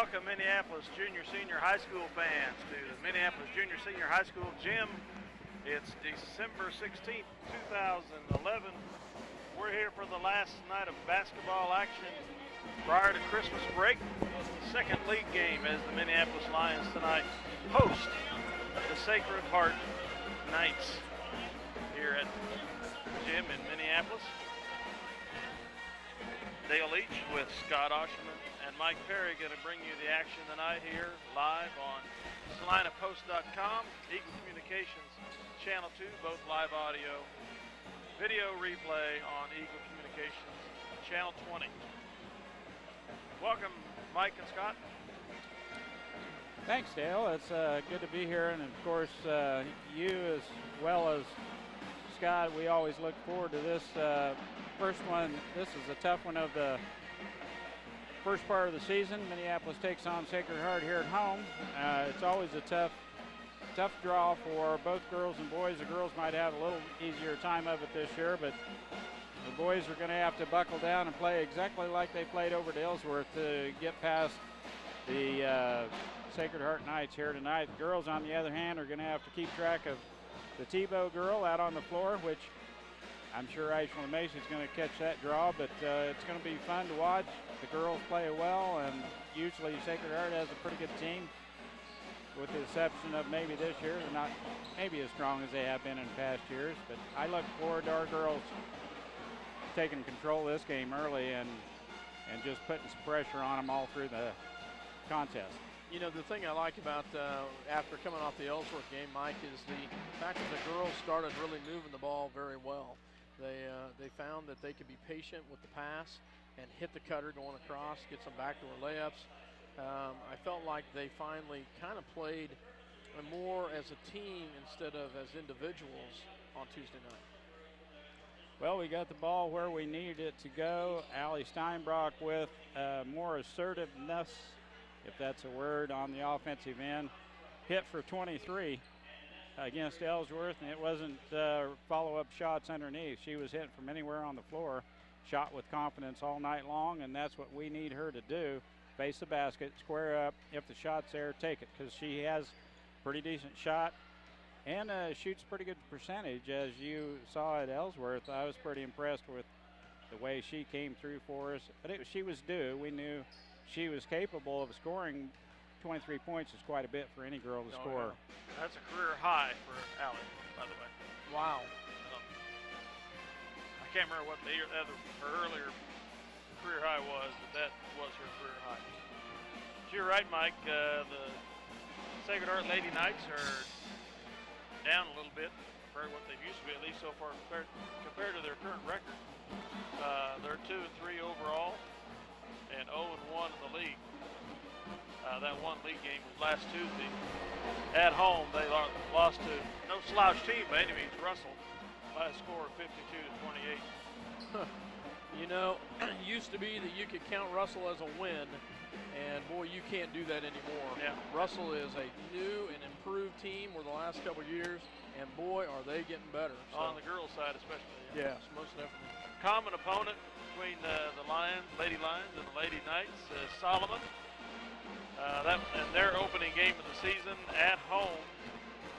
welcome Minneapolis Junior Senior High School fans to the Minneapolis Junior Senior High School gym. It's December 16th, 2011. We're here for the last night of basketball action prior to Christmas break. Second league game as the Minneapolis Lions tonight host the Sacred Heart Knights here at the gym in Minneapolis. Dale Leach with Scott Osherman and Mike Perry going to bring you the action tonight here live on SalinaPost.com, Eagle Communications Channel 2, both live audio, video replay on Eagle Communications Channel 20. Welcome, Mike and Scott. Thanks, Dale. It's good to be here, and of course, you as well as Scott, we always look forward to this first one. This is a tough one of the first part of the season. Minneapolis takes on Sacred Heart here at home. It's always a tough draw for both girls and boys. The girls might have a little easier time of it this year, but the boys are going to have to buckle down and play exactly like they played over to Ellsworth to get past the Sacred Heart Knights here tonight. The girls, on the other hand, are going to have to keep track of the Tebow girl out on the floor, which I'm sure Ashland Mason is going to catch that draw, but it's going to be fun to watch. The girls play well, and usually Sacred Heart has a pretty good team, with the exception of maybe this year. They're not maybe as strong as they have been in past years, but I look forward to our girls taking control of this game early and just putting some pressure on them all through the contest. You know, the thing I like about after coming off the Ellsworth game, Mike, is the fact that the girls started really moving the ball very well. They found that they could be patient with the pass and hit the cutter going across, get some backdoor layups. I felt like they finally kind of played more as a team instead of as individuals on Tuesday night. Well, we got the ball where we needed it to go. Allie Steinbrock with more assertiveness, if that's a word, on the offensive end. Hit for 23 against Ellsworth, and it wasn't follow-up shots underneath. She was hitting from anywhere on the floor, shot with confidence all night long, and that's what we need her to do. Face the basket, square up. If the shot's there, take it, because she has a pretty decent shot and shoots pretty good percentage. As you saw at Ellsworth, I was pretty impressed with the way she came through for us. But she was due. We knew she was capable of scoring. 23 points is quite a bit for any girl to score. Yeah. That's a career high for Allie, by the way. Wow. I can't remember what her earlier career high was, but that was her career high. But you're right, Mike. The Sacred Heart Lady Knights are down a little bit compared to what they used to be, at least so far compared to their current record. They're 2-3 overall and 0-1 in the league. That one league game was last Tuesday. At home, they lost to no slouch team by any means, Russell, by a score of 52-28. You know, it used to be that you could count Russell as a win, and boy, you can't do that anymore. Yeah. Russell is a new and improved team over the last couple of years, and boy, are they getting better. So. On the girls' side especially. Yes, most definitely. Common opponent between the Lady Lions and the Lady Knights, Solomon. And their opening game of the season at home,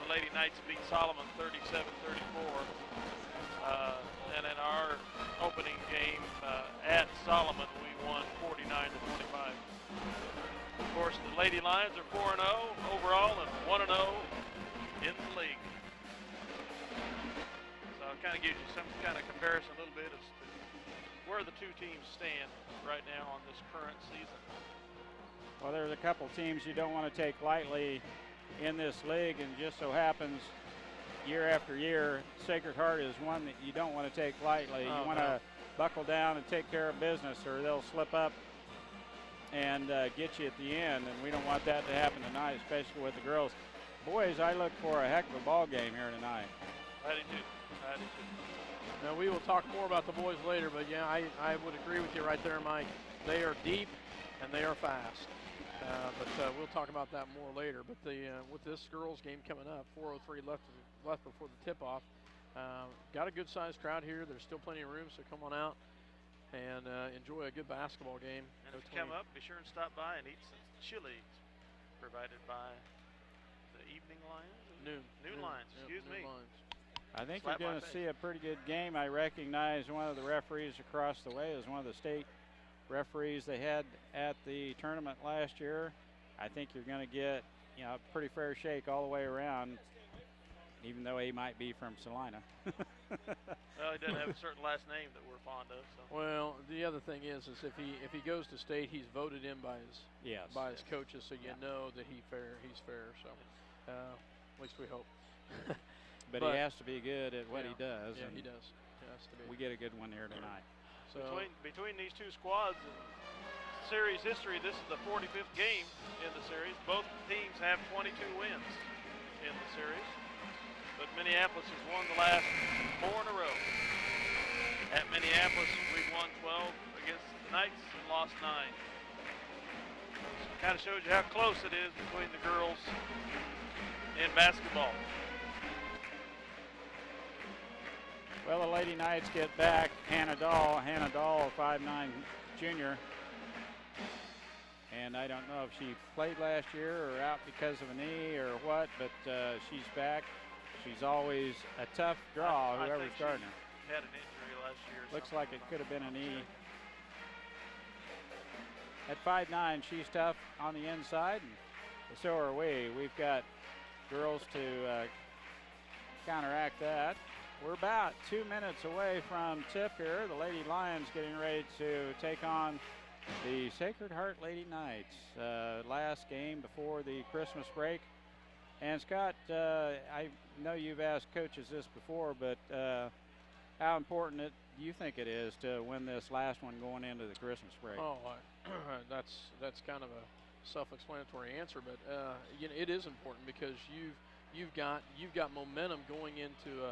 the Lady Knights beat Solomon 37-34. And in our opening game at Solomon, we won 49-25. Of course, the Lady Lions are 4-0 overall and 1-0 in the league. So it kind of gives you some kind of comparison a little bit as to where the two teams stand right now on this current season. Well, there's a couple teams you don't want to take lightly in this league, and just so happens year after year, Sacred Heart is one that you don't want to take lightly. You want to buckle down and take care of business, or they'll slip up and get you at the end, and we don't want that to happen tonight, especially with the girls. Boys, I look for a heck of a ball game here tonight. I do too. Now, we will talk more about the boys later, but yeah, I would agree with you right there, Mike. They are deep and they are fast. But we'll talk about that more later. But with this girls game coming up, 4:03 left before the tip-off. Got a good-sized crowd here. There's still plenty of room, so come on out and enjoy a good basketball game. And if you come up, be sure and stop by and eat some chili provided by the Evening Lions? Noon Lions, excuse me. Lions. I think you're going to see a pretty good game. I recognize one of the referees across the way is one of the state referees they had at the tournament last year. I think you're going to get, you know, a pretty fair shake all the way around, even though he might be from Salina. Well, he doesn't have a certain last name that we're fond of. So. Well, the other thing is if he goes to state, he's voted in by his coaches, so you know that he's fair. So at least we hope. But he has to be good at what he does. Yeah, he does. He has to be. We get a good one here tonight. So between these two squads in series history, this is the 45th game in the series. Both teams have 22 wins in the series. But Minneapolis has won the last 4 in a row. At Minneapolis, we've won 12 against the Knights and lost 9. Kind of shows you how close it is between the girls in basketball. Well, the Lady Knights get back Hannah Dahl, a 5'9" junior. And I don't know if she played last year or out because of a knee or what, but she's back. She's always a tough draw, whoever's guarding her. Had an injury last year. Looks like it could have been a knee. At 5'9", she's tough on the inside, and so are we. We've got girls to counteract that. We're about 2 minutes away from tip here. The Lady Lions getting ready to take on the Sacred Heart Lady Knights. Last game before the Christmas break. And Scott, I know you've asked coaches this before, but how important do you think it is to win this last one going into the Christmas break? Oh, that's kind of a self-explanatory answer, but you know, it is important because you've got momentum going into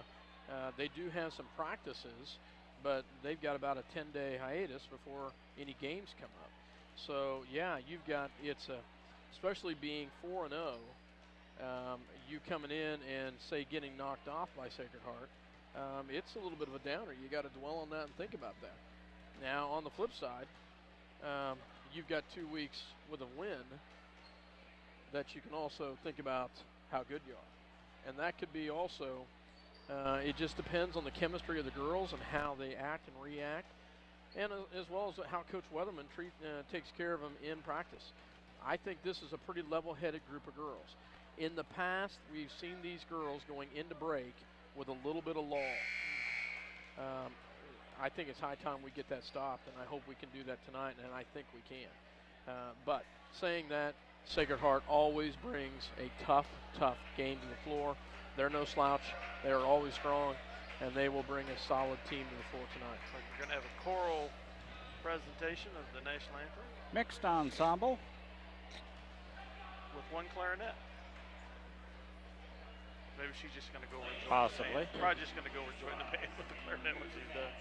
they do have some practices, but they've got about a 10-day hiatus before any games come up. So yeah, you've got especially being 4-0. You coming in and say getting knocked off by Sacred Heart, it's a little bit of a downer. You got to dwell on that and think about that. Now on the flip side, you've got 2 weeks with a win that you can also think about how good you are, and that could be also. It just depends on the chemistry of the girls and how they act and react, and as well as how Coach Weatherman takes care of them in practice. I think this is a pretty level-headed group of girls. In the past, we've seen these girls going into break with a little bit of lull. I think it's high time we get that stopped, and I hope we can do that tonight, and I think we can. But saying that, Sacred Heart always brings a tough game to the floor. They're no slouch. They are always strong, and they will bring a solid team to the floor tonight. We're going to have a choral presentation of the national anthem. Mixed ensemble. With one clarinet. Maybe she's just going to go and join Possibly. the band. Probably just going to go and join the band with the clarinet when she's done.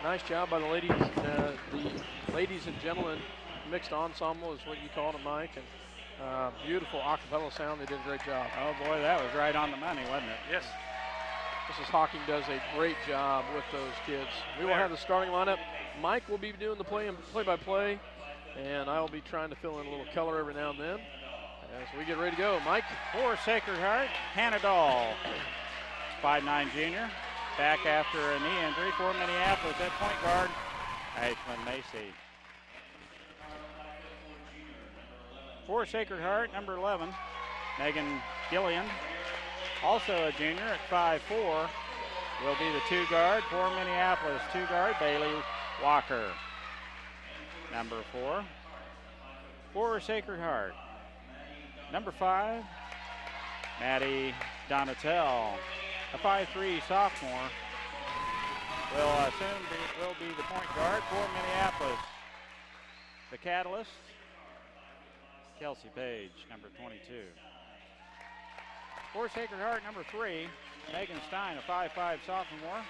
Nice job by the ladies. The ladies and gentlemen mixed ensemble is what you called it, Mike. And beautiful a cappella sound. They did a great job. Oh boy, that was right on the money, wasn't it? Yes. Mrs. Hawking does a great job with those kids. We will have the starting lineup. Mike will be doing the play-by-play, and I will be trying to fill in a little color every now and then as we get ready to go. Mike? For Sacred Heart, Hannah Dahl, 5'9" junior, back after a knee injury. For Minneapolis at point guard, Ashlyn Macy. For Sacred Heart, number 11, Megan Gillian, also a junior at 5'4", will be the 2 guard. For Minneapolis, 2 guard, Bailey Walker. Number 4, for Sacred Heart, number 5, Maddie Donatel, a 5'3" sophomore, will soon be the point guard. For Minneapolis, the catalyst, Kelsey Page, number 22. For Sacred Heart, number 3, Megan Stein, a 5'5" sophomore,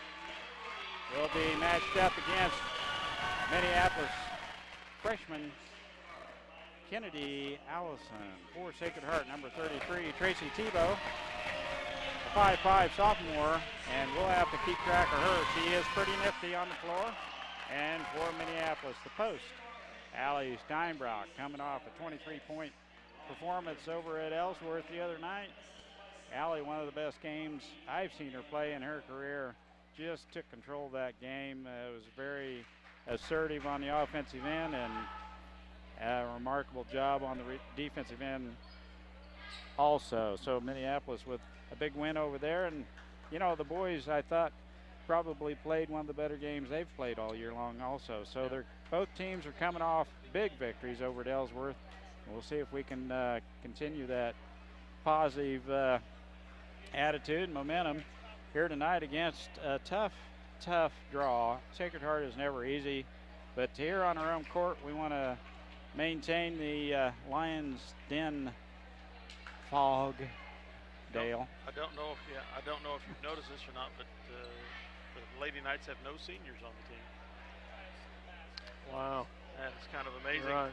will be matched up against Minneapolis freshman Kennedy Allison. For Sacred Heart, number 33, Tracy Tebow, a 5'5" sophomore, and we'll have to keep track of her. She is pretty nifty on the floor. And for Minneapolis, the post, Allie Steinbrock, coming off a 23-point performance over at Ellsworth the other night. Allie, one of the best games I've seen her play in her career, just took control of that game. Was very assertive on the offensive end and a remarkable job on the defensive end also. So Minneapolis with a big win over there. And, you know, the boys, I thought, probably played one of the better games they've played all year long also. So both teams are coming off big victories over at Ellsworth. We'll see if we can continue that positive attitude and momentum here tonight against a tough draw. Sacred Heart is never easy, but here on our own court, we want to maintain the Lions Den fog. Dale. I don't know if you've noticed this or not, but the Lady Knights have no seniors on the team. Wow. That's kind of amazing. Right.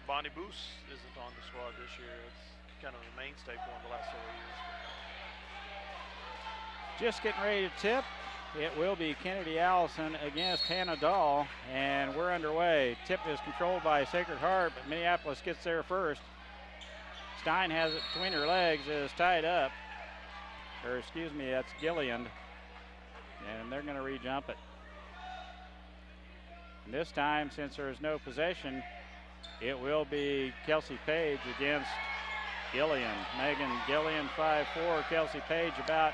Bonnie Boos isn't on the squad this year. It's kind of a mainstay for them the last several years. Just getting ready to tip. It will be Kennedy Allison against Hannah Dahl, and we're underway. Tip is controlled by Sacred Heart, but Minneapolis gets there first. Stein has it between her legs, is tied up. Or excuse me, that's Gillian. And they're going to re-jump it. And this time, since there is no possession, it will be Kelsey Page against Gillian. Megan Gillian, 5'4", Kelsey Page about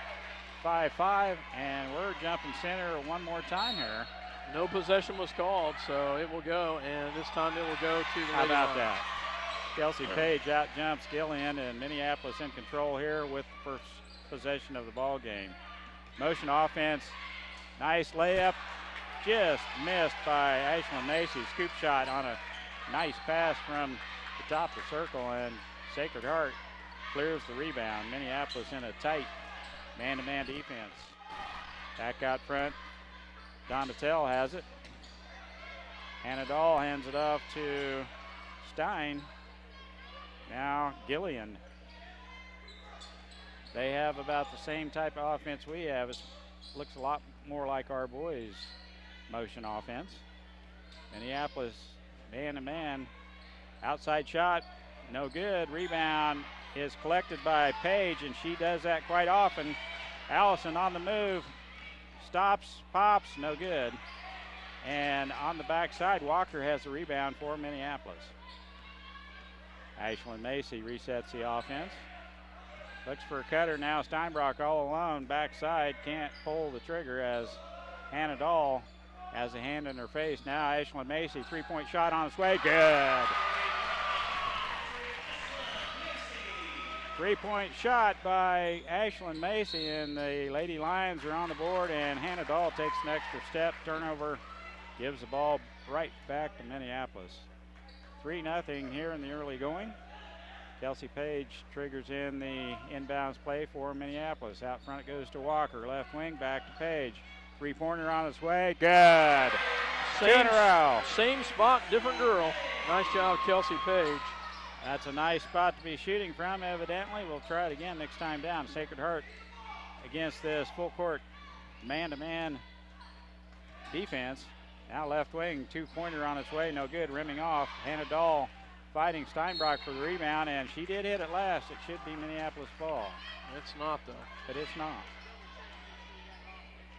5'5", and we're jumping center one more time here. No possession was called, so it will go, and this time it will go to the How about line. that? Kelsey Page out jumps Gillian, and Minneapolis in control here with the first possession of the ball game. Motion offense, nice layup, just missed by Ashlyn Macy. Scoop shot on a nice pass from the top of the circle, and Sacred Heart clears the rebound. Minneapolis in a tight man-to-man defense. Back out front, Donatel has it. Hannah Dahl hands it off to Stein. Now Gillian. They have about the same type of offense we have. It looks a lot more like our boys' motion offense. Minneapolis man-to-man. Outside shot, no good. Rebound is collected by Page, and she does that quite often. Allison on the move. Stops, pops, no good. And on the backside, Walker has the rebound for Minneapolis. Ashlyn Macy resets the offense. Looks for a cutter now. Steinbrock all alone. Backside, can't pull the trigger as Hannah Dahl has a hand in her face. Now Ashlyn Macy, three-point shot on its way. Good. Three-point shot by Ashlyn Macy, and the Lady Lions are on the board, and Hannah Dahl takes an extra step. Turnover gives the ball right back to Minneapolis. 3-0 here in the early going. Kelsey Page triggers in the inbounds play for Minneapolis. Out front it goes to Walker. Left wing back to Page. Three-pointer on its way. Good. Two in a row. Same spot, different girl. Nice job, Kelsey Page. That's a nice spot to be shooting from, evidently. We'll try it again next time down. Sacred Heart against this full court man-to-man defense. Now left wing, two-pointer on its way, no good, rimming off. Hannah Dahl fighting Steinbrock for the rebound, and she did hit it last. It should be Minneapolis ball. It's not, though. But it's not.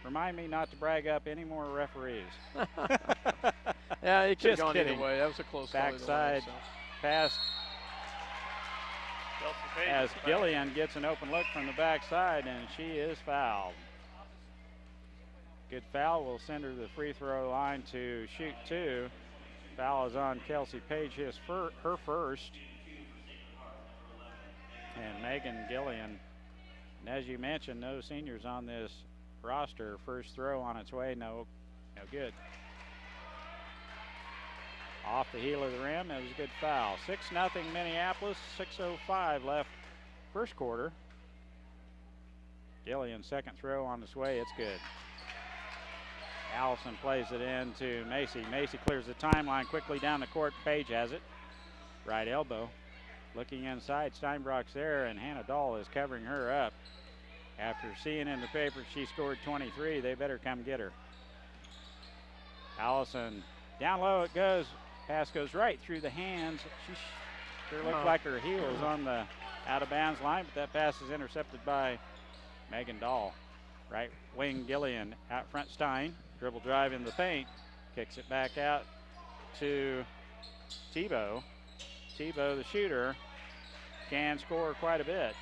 Remind me not to brag up any more referees. Yeah, it could have Just gone kidding. either way. That was a close call either way, Backside so. pass Kelsey Page as is fouled. Gillian gets an open look from the backside, and she is fouled. Good foul will send her to the free throw line to shoot two. Foul is on Kelsey Page, her first. And Megan Gillian. And as you mentioned, no seniors on this roster. First throw on its way, no good. Off the heel of the rim, it was a good foul. 6-0 Minneapolis, 6:05 left first quarter. Gillian second throw on its way, it's good. Allison plays it in to Macy. Macy clears the timeline quickly down the court. Page has it. Right elbow. Looking inside, Steinbrock's there, and Hannah Dahl is covering her up. After seeing in the paper she scored 23, they better come get her. Allison, down low it goes. Pass goes right through the hands. She sure looked like her heel was on the out-of-bounds line, but that pass is intercepted by Megan Dahl. Right wing Gillian, out front Stein. Dribble drive in the paint. Kicks it back out to Tebow. Tebow, the shooter, can score quite a bit.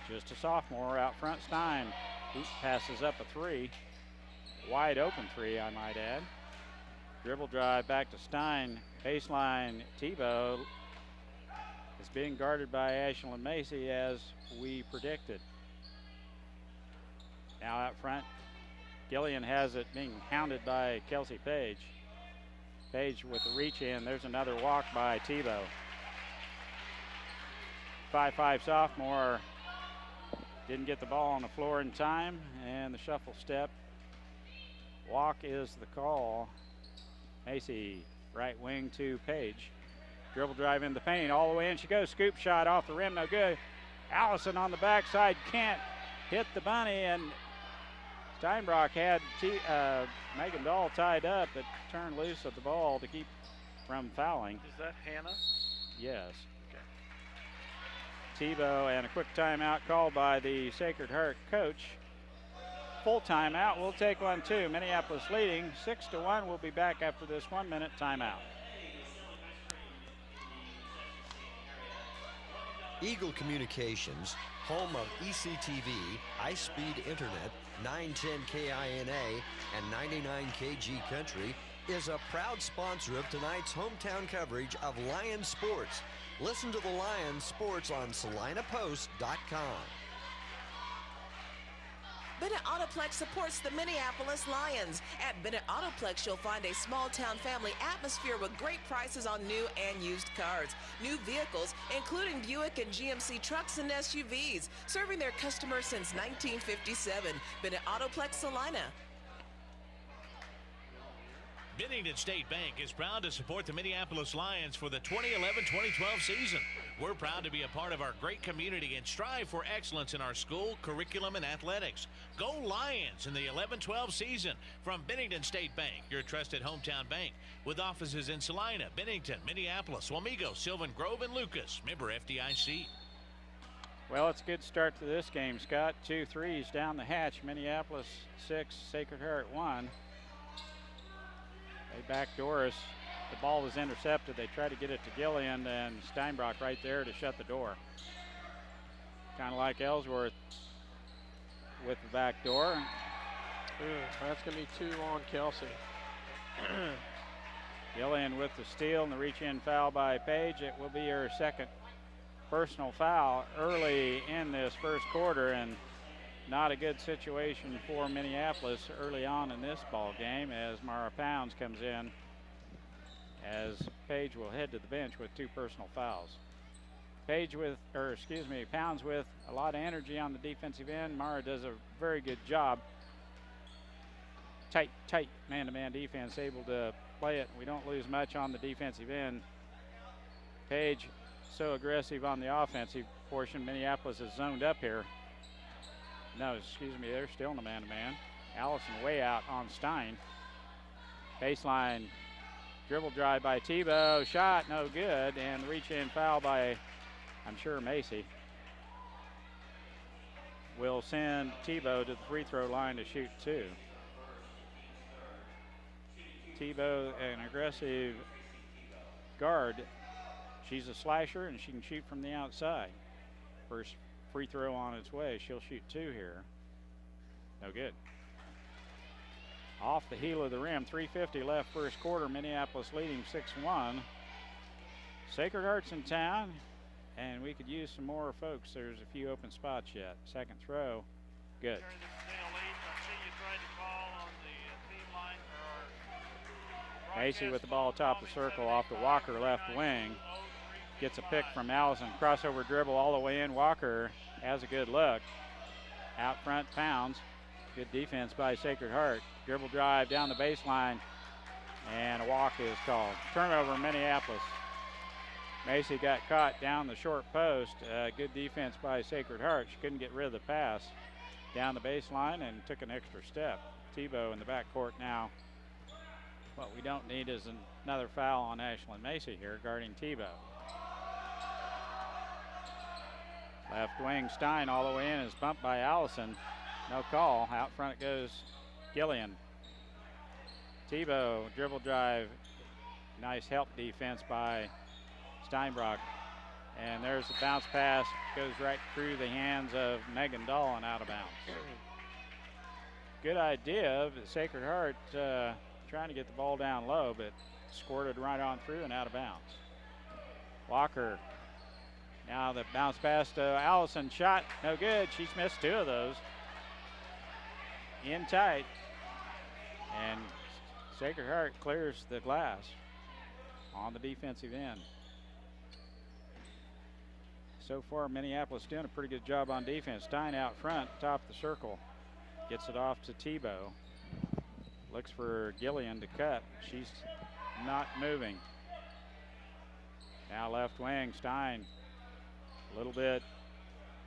Just a sophomore out front Stein. He passes up a three. Wide open three, I might add. Dribble drive back to Stein. Baseline, Tebow is being guarded by Ashlyn Macy as we predicted. Now out front, Gillian has it being hounded by Kelsey Page. Page with the reach in. There's another walk by Tebow. 5'5" sophomore didn't get the ball on the floor in time, and the shuffle step. Walk is the call. Macy, right wing to Page. Dribble drive in the paint, all the way in she goes. Scoop shot off the rim, no good. Allison on the backside can't hit the bunny, and Steinbrock had Megan Dahl tied up, but turned loose of the ball to keep from fouling. Is that Hannah? Yes. Okay. Tebow, and a quick timeout called by the Sacred Heart coach. Full timeout. We'll take one too. Minneapolis leading 6-1. We'll be back after this 1 minute timeout. Eagle Communications, home of ECTV, high-speed internet, 910 KINA, and 99 KG Country, is a proud sponsor of tonight's hometown coverage of Lions sports. Listen to the Lions sports on SalinaPost.com. Bennett Autoplex supports the Minneapolis Lions. At Bennett Autoplex, you'll find a small-town family atmosphere with great prices on new and used cars. New vehicles, including Buick and GMC trucks and SUVs, serving their customers since 1957. Bennett Autoplex, Salina. Bennington State Bank is proud to support the Minneapolis Lions for the 2011-2012 season. We're proud to be a part of our great community and strive for excellence in our school, curriculum, and athletics. Go Lions in the 11-12 season from Bennington State Bank, your trusted hometown bank, with offices in Salina, Bennington, Minneapolis, Wamego, Sylvan Grove, and Lucas. Member FDIC. Well, it's a good start to this game, Scott. 2 threes down the hatch. Minneapolis 6, Sacred Heart 1. They backdoor us. The ball was intercepted. They tried to get it to Gillian, and Steinbrock right there to shut the door. Kind of like Ellsworth with the back door. That's going to be 2 on Kelsey. Gillian with the steal and the reach-in foul by Page. It will be her second personal foul early in this first quarter, and not a good situation for Minneapolis early on in this ball game as Mara Pounds comes in, as Page will head to the bench with 2 personal fouls. Pounds with a lot of energy on the defensive end. Mara does a very good job. Tight man-to-man defense, able to play it. We don't lose much on the defensive end. Page so aggressive on the offensive portion. Minneapolis is zoned up here. No, excuse me, they're still in a man-to-man. Allison way out on Stein. Baseline dribble drive by Tebow. Shot, no good. And the reach-in foul by, I'm sure, Macy. Will send Tebow to the free throw line to shoot 2. Tebow, an aggressive guard. She's a slasher and she can shoot from the outside. First free throw on its way. She'll shoot 2 here. No good. Off the heel of the rim. 3:50 left first quarter. Minneapolis leading 6-1. Sacred Heart's in town, and we could use some more folks. There's a few open spots yet. Second throw. Good. Macy with the ball top of the circle off the Walker left wing. Gets a pick from Allison. Crossover dribble all the way in. Walker has a good look. Out front, Pounds. Good defense by Sacred Heart. Dribble drive down the baseline. And a walk is called. Turnover, Minneapolis. Macy got caught down the short post. Good defense by Sacred Heart. She couldn't get rid of the pass down the baseline and took an extra step. Tebow in the backcourt now. What we don't need is another foul on Ashlyn Macy here guarding Tebow. Left wing Stein all the way in is bumped by Allison. No call. Out front it goes Gillian. Tebow dribble drive. Nice help defense by Steinbrock. And there's the bounce pass. Goes right through the hands of Megan Dahl and out of bounds. Good idea of Sacred Heart trying to get the ball down low, but squirted right on through and out of bounds. Walker. Now the bounce pass to Allison. Shot no good. She's missed 2 of those. In tight. And Sacred Heart clears the glass on the defensive end. So far, Minneapolis doing a pretty good job on defense. Stein out front, top of the circle. Gets it off to Tebow. Looks for Gillian to cut. She's not moving. Now left wing, Stein. A little bit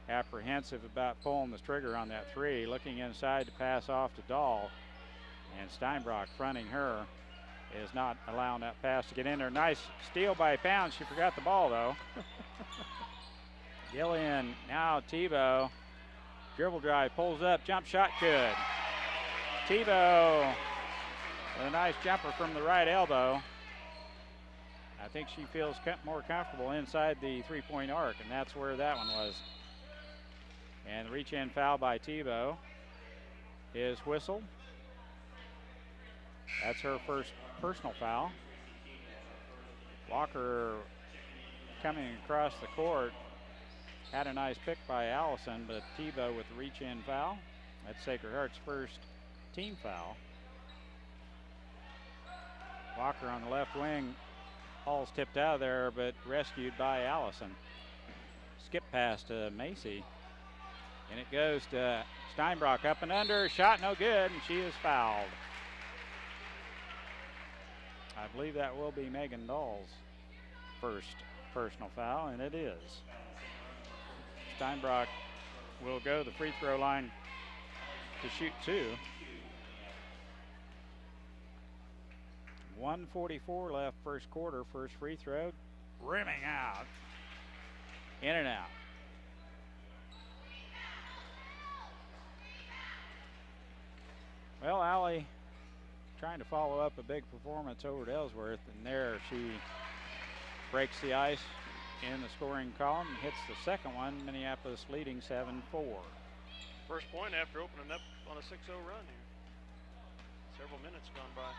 apprehensive about pulling the trigger on that 3. Looking inside to pass off to Dahl. And Steinbrock fronting her is not allowing that pass to get in there. Nice steal by Pounds. She forgot the ball though. Gillian, now Tebow. Dribble drive, pulls up, jump shot good. Tebow with a nice jumper from the right elbow. I think she feels more comfortable inside the 3-point arc, and that's where that one was. And the reach-in foul by Tebow is whistled. That's her first personal foul. Walker coming across the court. Had a nice pick by Allison, but Tebow with the reach-in foul. That's Sacred Heart's first team foul. Walker on the left wing. Hall's tipped out of there, but rescued by Allison. Skip pass to Macy. And it goes to Steinbrock up and under. Shot no good, and she is fouled. I believe that will be Megan Dahl's first personal foul, and it is. Steinbrock will go to the free throw line to shoot 2. 1:44 left first quarter. First free throw, rimming out. In and out. Well, Allie trying to follow up a big performance over at Ellsworth, and there she breaks the ice in the scoring column and hits the second one. Minneapolis leading 7-4. First point after opening up on a 6-0 run here. Several minutes gone by.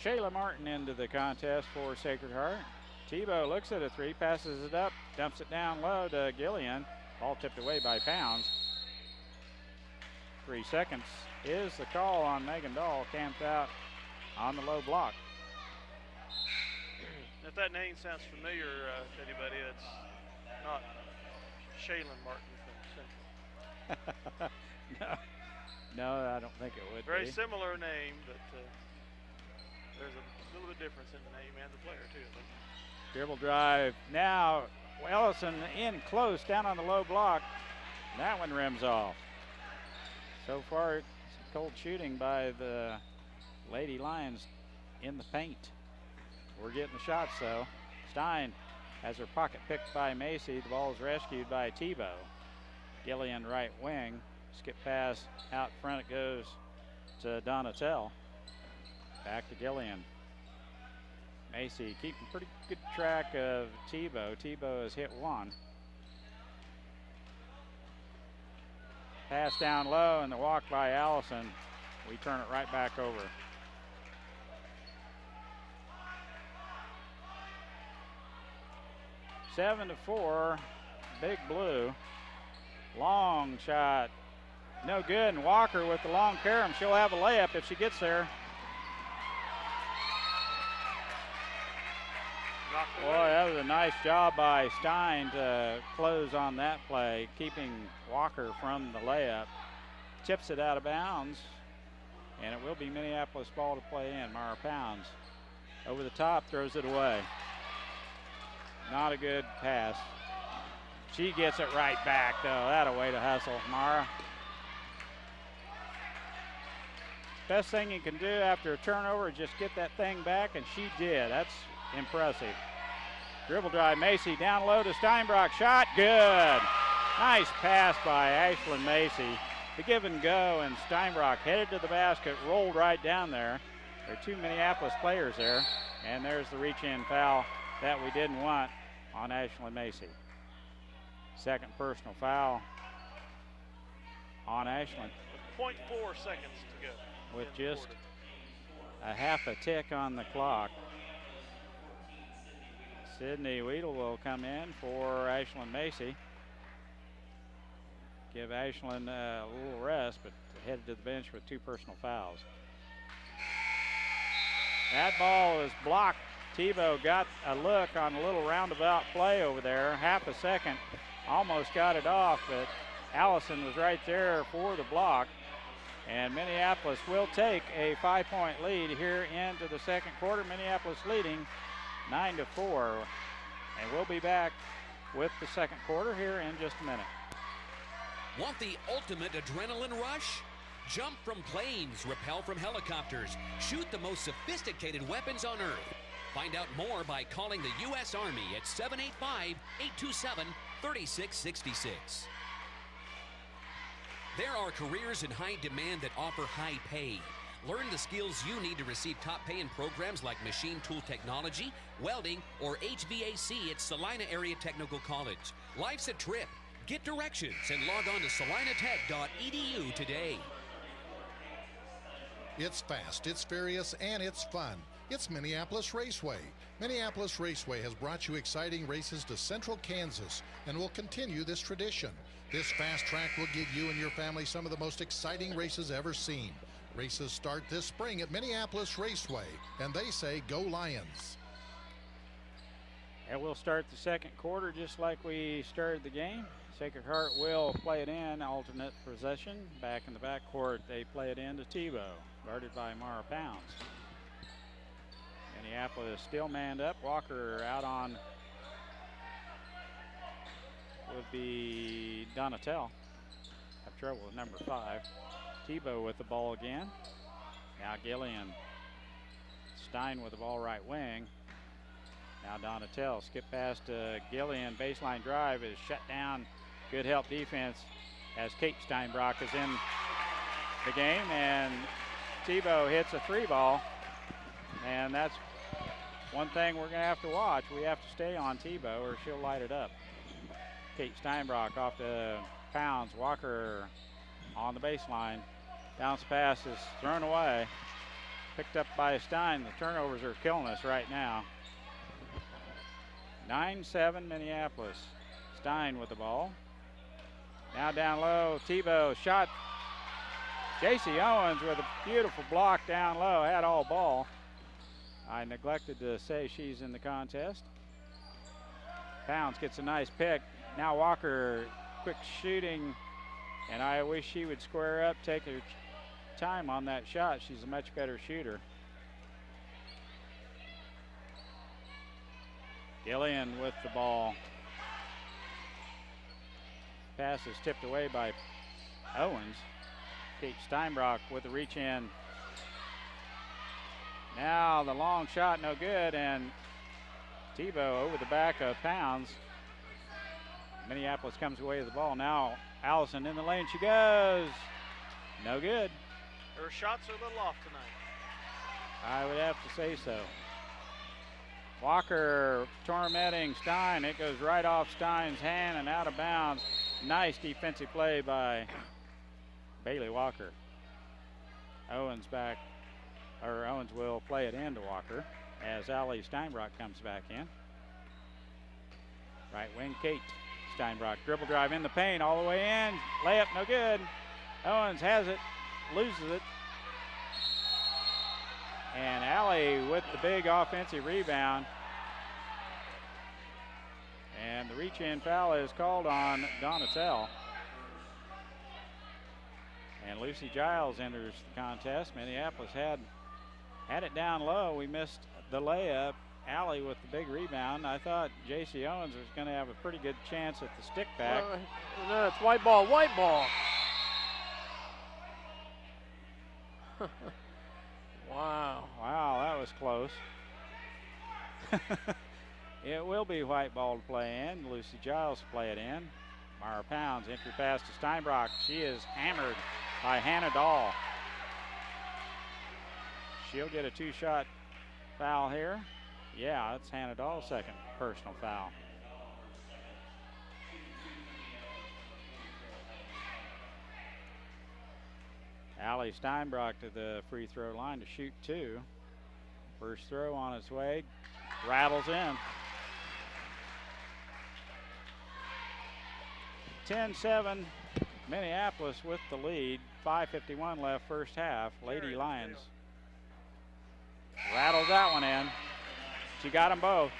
Shayla Martin into the contest for Sacred Heart. Tebow looks at a 3, passes it up, dumps it down low to Gillian. Ball tipped away by Pounds. 3 seconds is the call on Megan Dahl, camped out on the low block. If that name sounds familiar to anybody, that's not Shaylin Martin from Central. No, I don't think it would Very be. similar name, but there's a little bit difference in the name and the player too. Dribble drive now Ellison in close, down on the low block. That one rims off. So far, it's cold shooting by the Lady Lions in the paint. We're getting the shots, though. Stein has her pocket picked by Macy. The ball is rescued by Tebow. Gillian right wing. Skip pass out front. It goes to Donatel. Back to Gillian. Macy keeping pretty good track of Tebow. Tebow has hit one. Pass down low and the walk by Allison. We turn it right back over. Seven to 4, Big Blue. Long shot, no good, and Walker with the long carom. She'll have a layup if she gets there. Boy, that was a nice job by Stein to close on that play, keeping Walker from the layup. Chips it out of bounds, and it will be Minneapolis ball to play in. Mara Pounds over the top, throws it away. Not a good pass. She gets it right back, though. That a way to hustle, Mara. Best thing you can do after a turnover is just get that thing back, and she did. That's impressive. Dribble drive, Macy down low to Steinbrock. Shot, good. Nice pass by Ashlyn Macy. The give and go, and Steinbrock headed to the basket, rolled right down there. There are two Minneapolis players there, and there's the reach-in foul that we didn't want on Ashlyn Macy. Second personal foul on Ashlyn. 0.4 seconds to go. With just a half a tick on the clock. Sydney Weedle will come in for Ashlyn Macy. Give Ashlyn a little rest, but headed to the bench with two personal fouls. That ball is blocked. Tebow got a look on a little roundabout play over there. Half a second, almost got it off, but Allison was right there for the block. And Minneapolis will take a 5-point lead here into the second quarter. Minneapolis leading 9-4. And we'll be back with the second quarter here in just a minute. Want the ultimate adrenaline rush? Jump from planes, rappel from helicopters, shoot the most sophisticated weapons on Earth. Find out more by calling the U.S. Army at 785-827-3666. There are careers in high demand that offer high pay. Learn the skills you need to receive top pay in programs like machine tool technology, welding, or HVAC at Salina Area Technical College. Life's a trip. Get directions and log on to salinatech.edu today. It's fast, it's furious, and it's fun. It's Minneapolis Raceway. Minneapolis Raceway has brought you exciting races to central Kansas and will continue this tradition. This fast track will give you and your family some of the most exciting races ever seen. Races start this spring at Minneapolis Raceway, and they say go Lions. And we'll start the second quarter just like we started the game. Sacred Heart will play it in, alternate possession. Back in the backcourt, they play it in to Tebow, guarded by Mara Pounds. Minneapolis still manned up. Walker out on would be Donatel. Have trouble with number 5. Tebow with the ball again. Now Gillian. Stein with the ball right wing. Now Donatel. Skip past Gillian. Baseline drive is shut down. Good help defense as Kate Steinbrock is in the game. And Tebow hits a 3-ball. And that's one thing we're going to have to watch. We have to stay on Tebow or she'll light it up. Kate Steinbrock off to Pounds. Walker on the baseline. Bounce pass is thrown away. Picked up by Stein. The turnovers are killing us right now. 9-7 Minneapolis. Stein with the ball. Now down low. Tebow shot. J.C. Owens with a beautiful block down low. Had all ball. I neglected to say she's in the contest. Pounds gets a nice pick. Now Walker, quick shooting, and I wish she would square up, take her time on that shot. She's a much better shooter. Gillian with the ball. pass is tipped away by Owens. Kate Steinbrock with the reach in. Now the long shot, no good, and Tebow over the back of Pounds. Minneapolis comes away with the ball. Now Allison in the lane, she goes. No good. Her shots are a little off tonight. I would have to say so. Walker tormenting Stein. It goes right off Stein's hand and out of bounds. Nice defensive play by Bailey Walker. Owens will play it into Walker as Allie Steinbrock comes back in. Right wing, Kate Steinbrock. Dribble drive in the paint all the way in. Layup, no good. Owens has it, loses it. And Allie with the big offensive rebound. And the reach-in foul is called on Donatel. And Lucy Giles enters the contest. Minneapolis had it down low. We missed the layup. Allie with the big rebound. I thought J.C. Owens was going to have a pretty good chance at the stick back. No, it's white ball, white ball. Wow. Wow, that was close. It will be white ball to play in. Lucy Giles to play it in. Mara Pounds, entry pass to Steinbrock. She is hammered by Hannah Dahl. She'll get a two-shot foul here. Yeah, it's Hannah Dahl's second personal foul. Allie Steinbrock to the free throw line to shoot two. First throw on its way, rattles in. 10-7, Minneapolis with the lead. 5:51 left first half. Lady Lions rattles that one in. She got them both.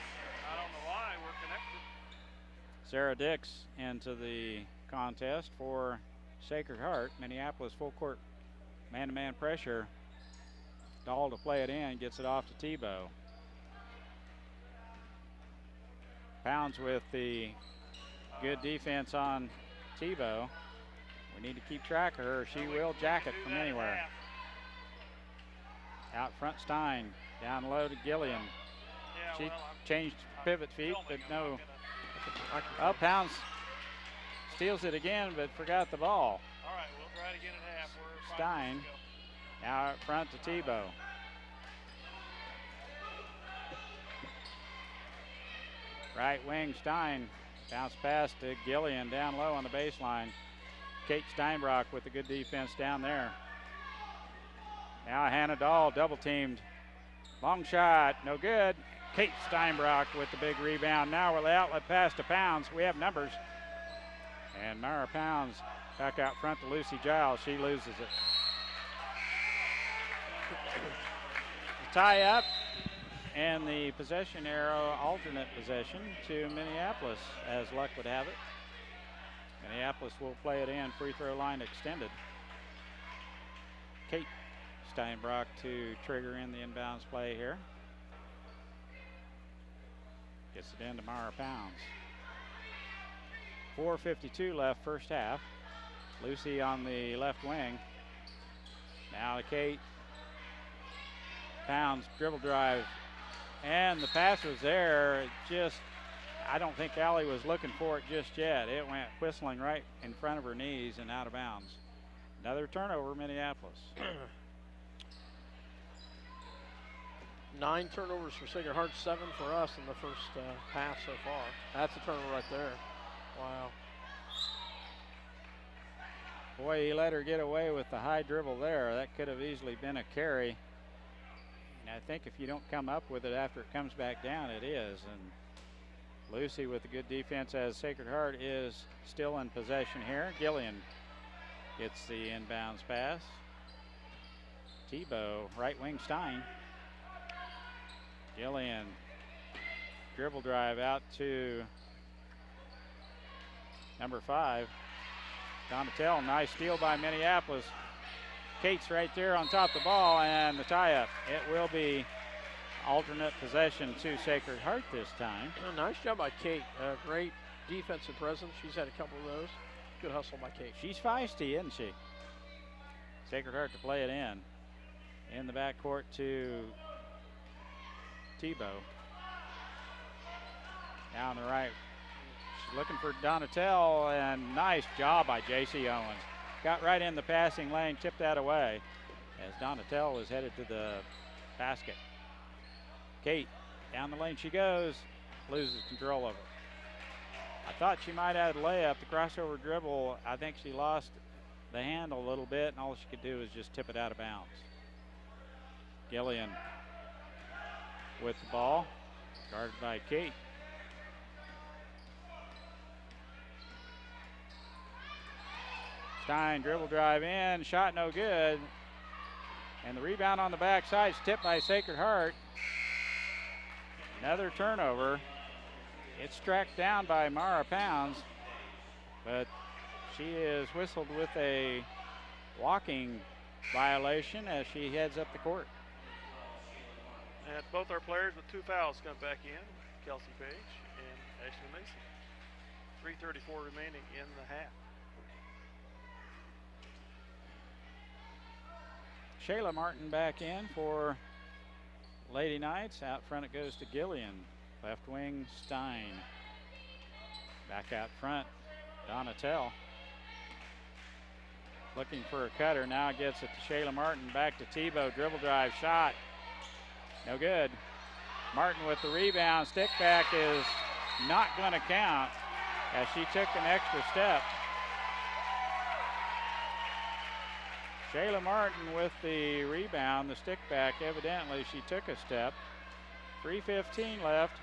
I don't know why we're connected. Sarah Dix into the contest for Sacred Heart. Minneapolis full court man-to-man pressure. Dahl to play it in, gets it off to Tebow. Pounds with the good defense on Tebow. We need to keep track of her. She will jack it from anywhere. Out front Stein, down low to Gillian. She changed pivot feet, but no. Oh, Pounds steals it again, but forgot the ball. All right, we'll try it again at half. We're Stein now out front to Tebow. Right wing Stein, bounce pass to Gillian down low on the baseline. Kate Steinbrock with the good defense down there. Now Hannah Dahl double teamed. Long shot, no good. Kate Steinbrock with the big rebound. Now with the outlet pass to Pounds. We have numbers. And Mara Pounds back out front to Lucy Giles. She loses it. The tie up and the possession arrow, alternate possession to Minneapolis, as luck would have it. Minneapolis will play it in, free throw line extended. Kate Steinbrock to trigger in the inbounds play here. Gets it into Mara Pounds. 4:52 left first half. Lucy on the left wing. Now to Kate. Pounds dribble drive. And the pass was there. Just, I don't think Allie was looking for it just yet. It went whistling right in front of her knees and out of bounds. Another turnover, Minneapolis. 9 turnovers for Sacred Heart, 7 for us in the first half so far. That's a turnover right there. Wow. Boy, he let her get away with the high dribble there. That could have easily been a carry. And I think if you don't come up with it after it comes back down, it is. And Lucy with a good defense as Sacred Heart is still in possession here. Gillian gets the inbounds pass. Tebow, right wing Stein. Gillian, dribble drive out to number 5. Donatel, nice steal by Minneapolis. Kate's right there on top of the ball, and the tie-up. It will be alternate possession to Sacred Heart this time. Oh, nice job by Kate. Great defensive presence. She's had a couple of those. Good hustle by Kate. She's feisty, isn't she? Sacred Heart to play it in the backcourt to Tebow. Now on the right, she's looking for Donatel, and nice job by J.C. Owens. Got right in the passing lane, tipped that away as Donatel was headed to the basket. Kate, down the lane she goes, loses control of it. I thought she might add a layup. The crossover dribble, I think she lost the handle a little bit, and all she could do was just tip it out of bounds. Gillian with the ball, guarded by Kate. Stein dribble drive in, shot no good. And the rebound on the backside is tipped by Sacred Heart. Another turnover. It's tracked down by Mara Pounds, but she is whistled with a walking violation as she heads up the court. And both our players with 2 fouls come back in, Kelsey Page and Ashley Mason. 3:34 remaining in the half. Shayla Martin back in for Lady Knights. Out front it goes to Gillian. Left wing, Stein. Back out front, Donatel. Looking for a cutter, now gets it to Shayla Martin. Back to Tebow, dribble drive, shot. No good. Martin with the rebound. Stick back is not going to count as she took an extra step. Shayla Martin with the rebound, the stick back, evidently she took a step. 3:15 left,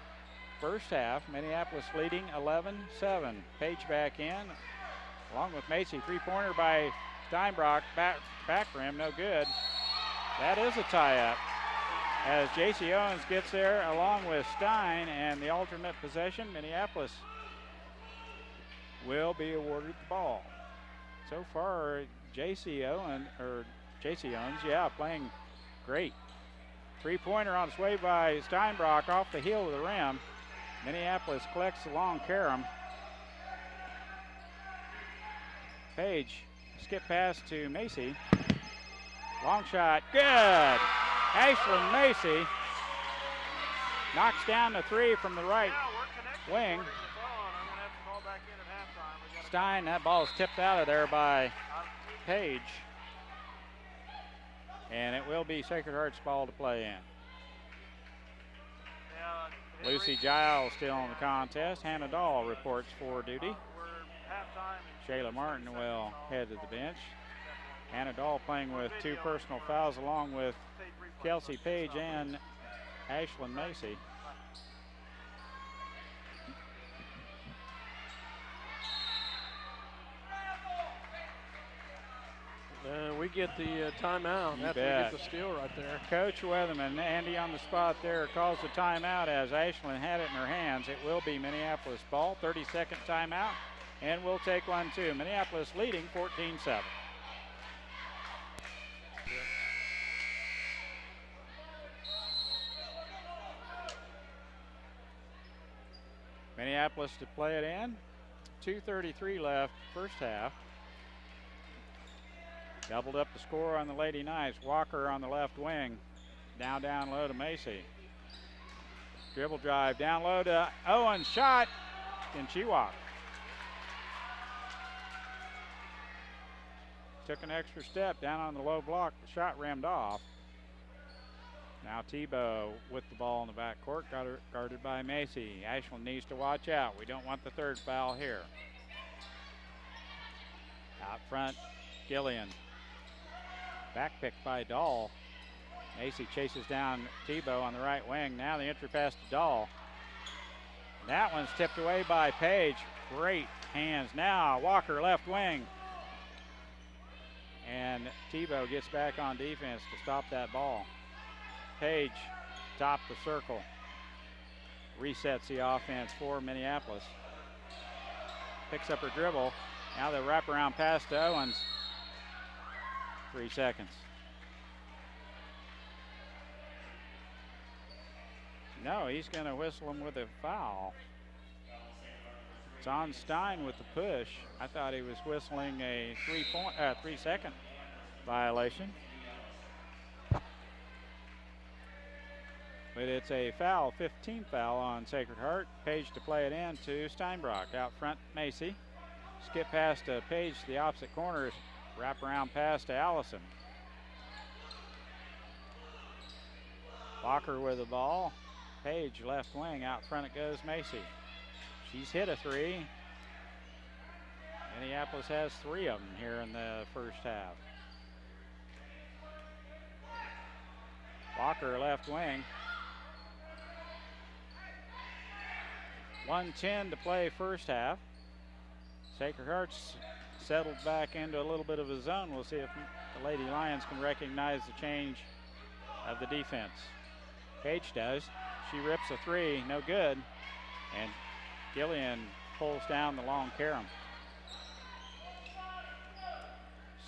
first half. Minneapolis leading 11-7. Page back in, along with Macy. Three-pointer by Steinbrock, back rim, no good. That is a tie-up as J.C. Owens gets there along with Stein, and the alternate possession, Minneapolis will be awarded the ball. So far, J.C. Owens, yeah, playing great. Three-pointer on its way by Steinbrock off the heel of the rim. Minneapolis collects the long carom. Page, skip pass to Macy. Long shot, good. Ashlyn Macy knocks down the three from the right wing. Stein, that ball is tipped out of there by Page. And it will be Sacred Heart's ball to play in. Lucy Giles still in the contest. Hannah Dahl reports for duty. Shayla Martin will head to the bench. Hannah Dahl playing with 2 personal fouls along with Kelsey Page and Ashlyn Macy. We get the timeout after we get the steal right there. Coach Weatherman, Andy on the spot there, calls the timeout as Ashlyn had it in her hands. It will be Minneapolis ball. 30-second timeout, and we'll take one too. Minneapolis leading 14-7. Minneapolis to play it in. 2:33 left, first half. Doubled up the score on the Lady Knights. Walker on the left wing. Now down low to Macy. Dribble drive down low to Owens. Shot. Can she walk? Took an extra step down on the low block. The shot rammed off. Now Tebow with the ball in the backcourt, guarded by Macy. Ashland needs to watch out. We don't want the third foul here. Out front, Gillian. Back pick by Dahl. Macy chases down Tebow on the right wing. Now the entry pass to Dahl. That one's tipped away by Page. Great hands now. Walker left wing. And Tebow gets back on defense to stop that ball. Page, top the circle. Resets the offense for Minneapolis. Picks up her dribble. Now the wraparound pass to Owens. 3 seconds. No, he's going to whistle him with a foul. It's on Stein with the push. I thought he was whistling a 3-second violation. But it's a foul, 15th foul on Sacred Heart. Page to play it in to Steinbrock. Out front, Macy. Skip pass to Page to the opposite corner. Wrap around pass to Allison. Walker with the ball. Page left wing. Out front it goes Macy. She's hit a 3. Minneapolis has 3 of them here in the first half. Walker left wing. 1:10 to play first half. Sacred Heart's settled back into a little bit of a zone. We'll see if the Lady Lions can recognize the change of the defense. Page does. She rips a 3, no good. And Gillian pulls down the long carom.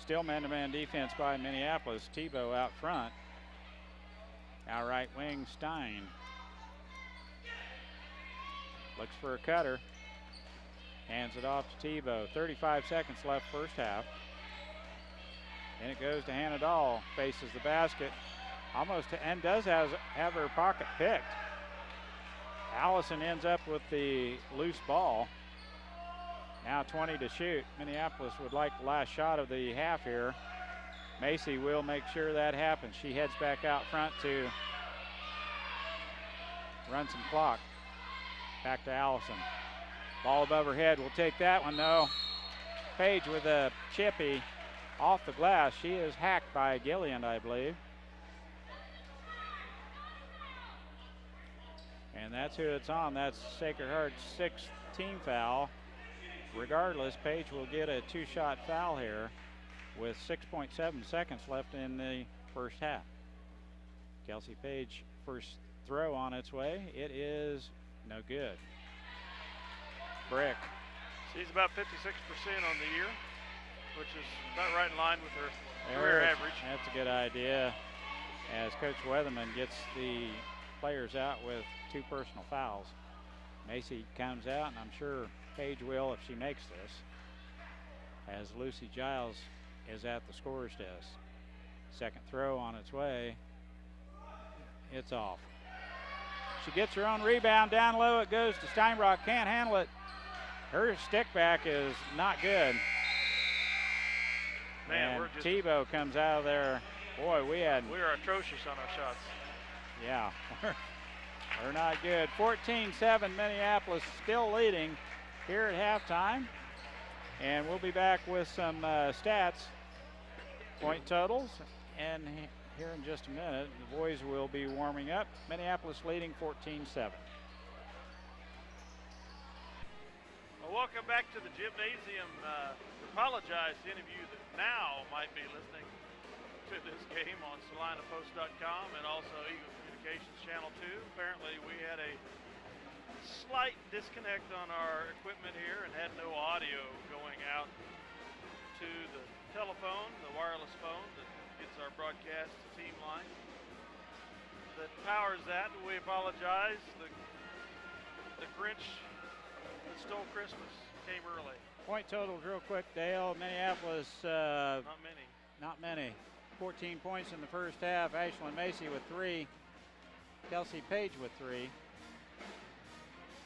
Still man-to-man defense by Minneapolis. Tebow out front. Out right wing, Stein. Looks for a cutter. Hands it off to Tebow. 35 seconds left first half. And it goes to Hannah Dahl. Faces the basket. Almost, and does have her pocket picked. Allison ends up with the loose ball. Now 20 to shoot. Minneapolis would like the last shot of the half here. Macy will make sure that happens. She heads back out front to run some clock. Back to Allison. Ball above her head. We'll take that one though. Page with a chippy off the glass. She is hacked by Gillian, I believe. And that's who it's on. That's Sacred Heart's 6th team foul. Regardless, Page will get a 2-shot foul here with 6.7 seconds left in the first half. Kelsey Page, first throw on its way. It is no good. Brick. She's about 56% on the year, which is about right in line with her career average. That's a good idea as Coach Weatherman gets the players out with 2 personal fouls. Macy comes out, and I'm sure Page will if she makes this, as Lucy Giles is at the scorer's desk. Second throw on its way. It's off. She gets her own rebound down low. It goes to Steinbrock. Can't handle it. Her stick back is not good. Man, and Tebow comes out of there. Boy, we are atrocious on our shots. Yeah, we're not good. 14-7, Minneapolis still leading here at halftime. And we'll be back with some stats, point totals, and here in just a minute, the boys will be warming up. Minneapolis leading 14-7. Well, welcome back to the gymnasium. Apologize to any of you that now might be listening to this game on SalinaPost.com and also Eagle Communications Channel 2. Apparently we had a slight disconnect on our equipment here and had no audio going out to the telephone, the wireless phone that gets our broadcast team line that powers that. We apologize. The Grinch that stole Christmas came early. Point totals real quick, Dale. Minneapolis, not many. 14 points in the first half. Ashlyn Macy with 3. Kelsey Page with 3.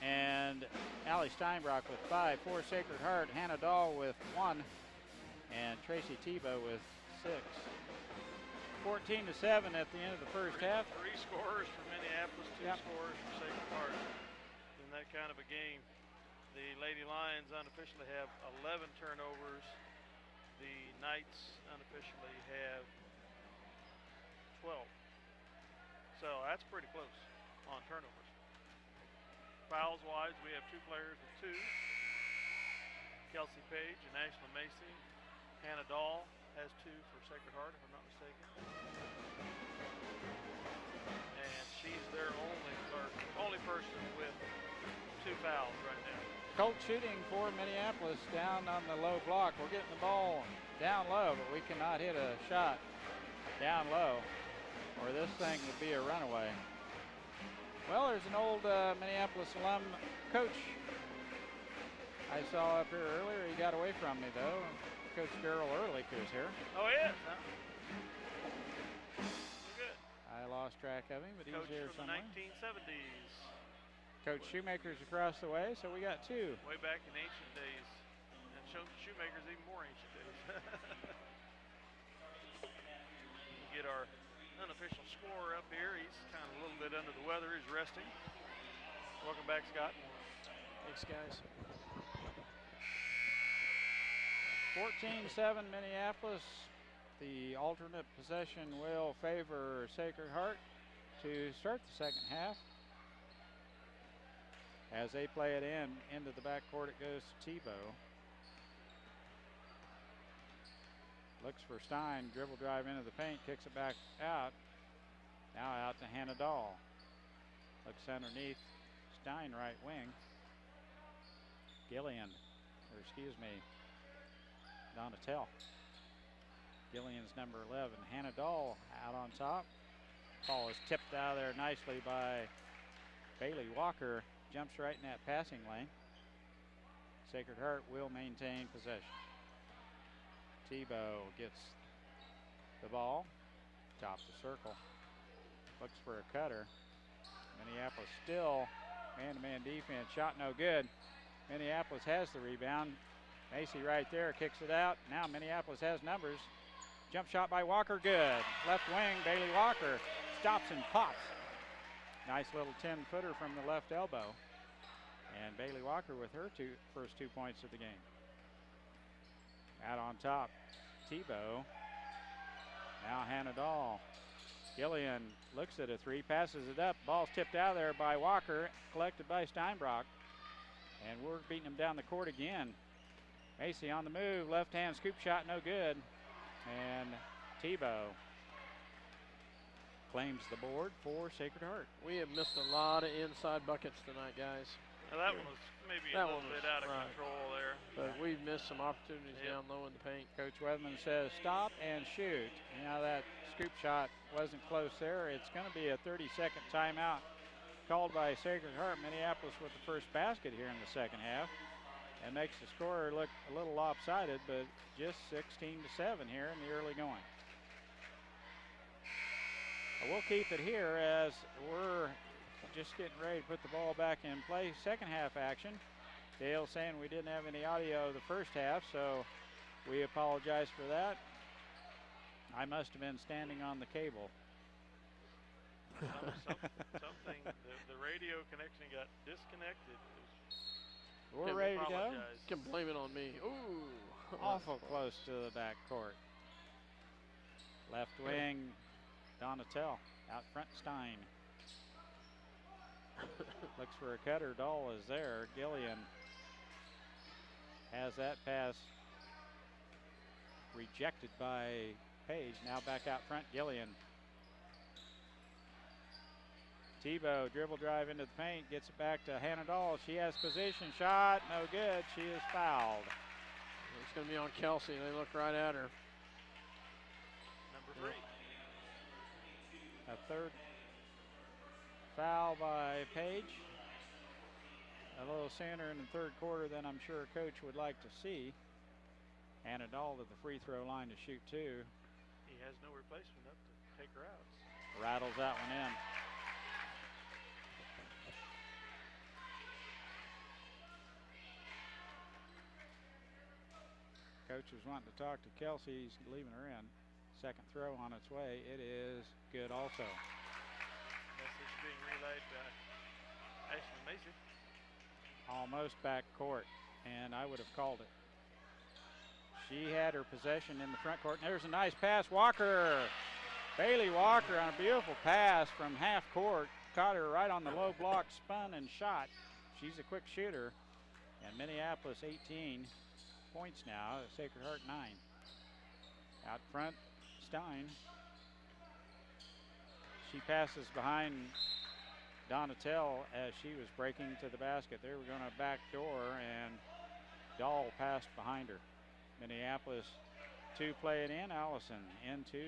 And Allie Steinbrock with 5. 4 Sacred Heart. Hannah Dahl with 1. And Tracy Tebow with 6. 14-7 at the end of the first half. 3 scorers for Minneapolis, 2 scorers for Sacred Heart. In that kind of a game, the Lady Lions unofficially have 11 turnovers. The Knights unofficially have 12. So that's pretty close on turnovers. Fouls wise, we have 2 players with 2. Kelsey Page and Ashlyn Macy. Hannah Dahl has 2 for Sacred Heart, if I'm not mistaken. And she's their only person with 2 fouls right now. Cold shooting for Minneapolis down on the low block. We're getting the ball down low, but we cannot hit a shot down low, or this thing would be a runaway. Well, there's an old Minneapolis alum, Coach I saw up here earlier. He got away from me, though. Coach Daryl Ehrlich is here. Oh, he is, huh? Good. I lost track of him, but Coach he's here from somewhere. the 1970s. Coach Shoemaker's across the way, so we got two. Way back in ancient days. And Shoemaker's even more ancient days. Get our unofficial scorer up here. He's kind of a little bit under the weather. He's resting. Welcome back, Scott. Thanks, guys. 14-7 Minneapolis. The alternate possession will favor Sacred Heart to start the second half. As they play it into the backcourt, it goes to Tebow. Looks for Stein, dribble drive into the paint, kicks it back out. Now out to Hannah Dahl. Looks underneath Stein, right wing. Gillian, or excuse me, Donatel. Gillian's number 11. Hannah Dahl out on top. Ball is tipped out of there nicely by Bailey Walker. Jumps right in that passing lane. Sacred Heart will maintain possession. Tebow gets the ball, top the circle, looks for a cutter. Minneapolis still man-to-man defense, shot no good. Minneapolis has the rebound. Macy right there kicks it out. Now Minneapolis has numbers. Jump shot by Walker, good. Left wing, Bailey Walker stops and pops. Nice little 10-footer from the left elbow. And Bailey Walker with her first 2 points of the game. Out on top, Tebow. Now Hannah Dahl. Gillian looks at a three, passes it up. Ball's tipped out of there by Walker, collected by Steinbrock. And we're beating them down the court again. Macy on the move, left-hand scoop shot, no good. And Tebow claims the board for Sacred Heart. We have missed a lot of inside buckets tonight, guys. Now that one was maybe a little bit out of control there. But we've missed some opportunities down low in the paint. Coach Weatherman says stop and shoot. Now that scoop shot wasn't close there. It's going to be a 30-second timeout called by Sacred Heart. Minneapolis with the first basket here in the second half. And makes the score look a little lopsided, but just 16-7 here in the early going. We'll keep it here as we're just getting ready to put the ball back in play. Second half action. Dale saying we didn't have any audio the first half, so we apologize for that. I must have been standing on the cable. Something, the radio connection got disconnected. We're ready to go. You can blame it on me. Ooh. Awful close to the back court. Left wing, Donatel. Out front, Stein. Looks for a cutter. Dahl is there. Gillian has that pass rejected by Page. Now back out front, Gillian. Tebow, dribble drive into the paint, gets it back to Hannah Dahl. She has position, shot, no good. She is fouled. It's going to be on Kelsey. They look right at her. Number 3. A third foul by Page. A little sooner in the third quarter than I'm sure Coach would like to see. Hannah Dahl to the free throw line to shoot 2. He has no replacement up to take her out. Rattles that one in. Coach was wanting to talk to Kelsey. He's leaving her in. Second throw on its way. It is good also. Message being relayed by Ashley Macy. Almost back court, and I would have called it. She had her possession in the front court. And there's a nice pass. Walker. Bailey Walker on a beautiful pass from half court. Caught her right on the low block, spun and shot. She's a quick shooter. And Minneapolis 18 points now. Sacred Heart 9. Out front, Stein. She passes behind Donatel as she was breaking to the basket. They were going to back door, and Dahl passed behind her. Minneapolis 2 play it in. Allison into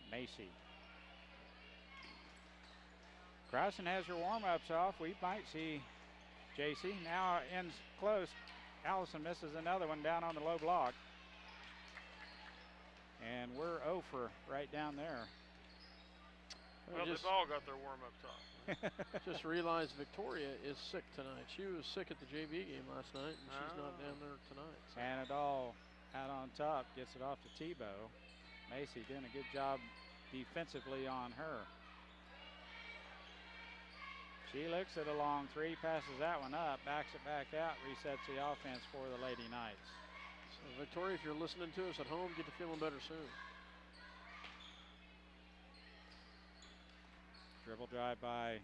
Macy. Crossan has her warm-ups off. We might see JC now ends close. Allison misses another one down on the low block. And we're 0 for right down there. Well, they've all got their warm-up talk. Just realized Victoria is sick tonight. She was sick at the JV game last night, and she's not down there tonight. So. Anadol out on top, gets it off to Tebow. Macy doing a good job defensively on her. She looks at a long three, passes that one up, backs it back out, resets the offense for the Lady Knights. So Victoria, if you're listening to us at home, get to feeling better soon. Dribble drive by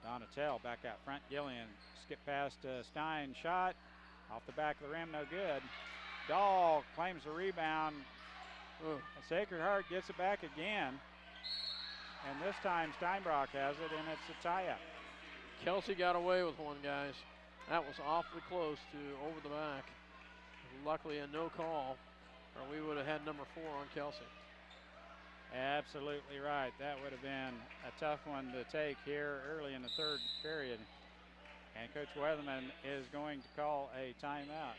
Donatel, back out front. Gillian, skip past Stein, shot off the back of the rim, no good. Dahl claims the rebound. Sacred Heart gets it back again. And this time Steinbrock has it, and it's a tie-up. Kelsey got away with one, guys. That was awfully close to over the back. Luckily a no call, or we would have had number 4 on Kelsey. Absolutely right. That would have been a tough one to take here early in the third period. And Coach Weatherman is going to call a timeout.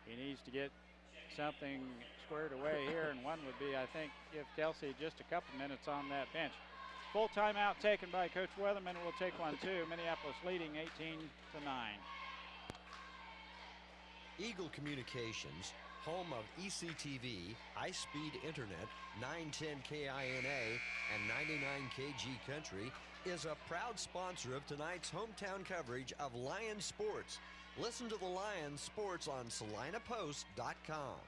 He needs to get something squared away here, and one would be, I think, give Kelsey just a couple minutes on that bench. Full timeout taken by Coach Weatherman. We'll take one too. Minneapolis leading 18-9. Eagle Communications, home of ECTV, high-speed internet, 910 KINA, and 99 KG Country, is a proud sponsor of tonight's hometown coverage of Lions sports. Listen to the Lions sports on SalinaPost.com.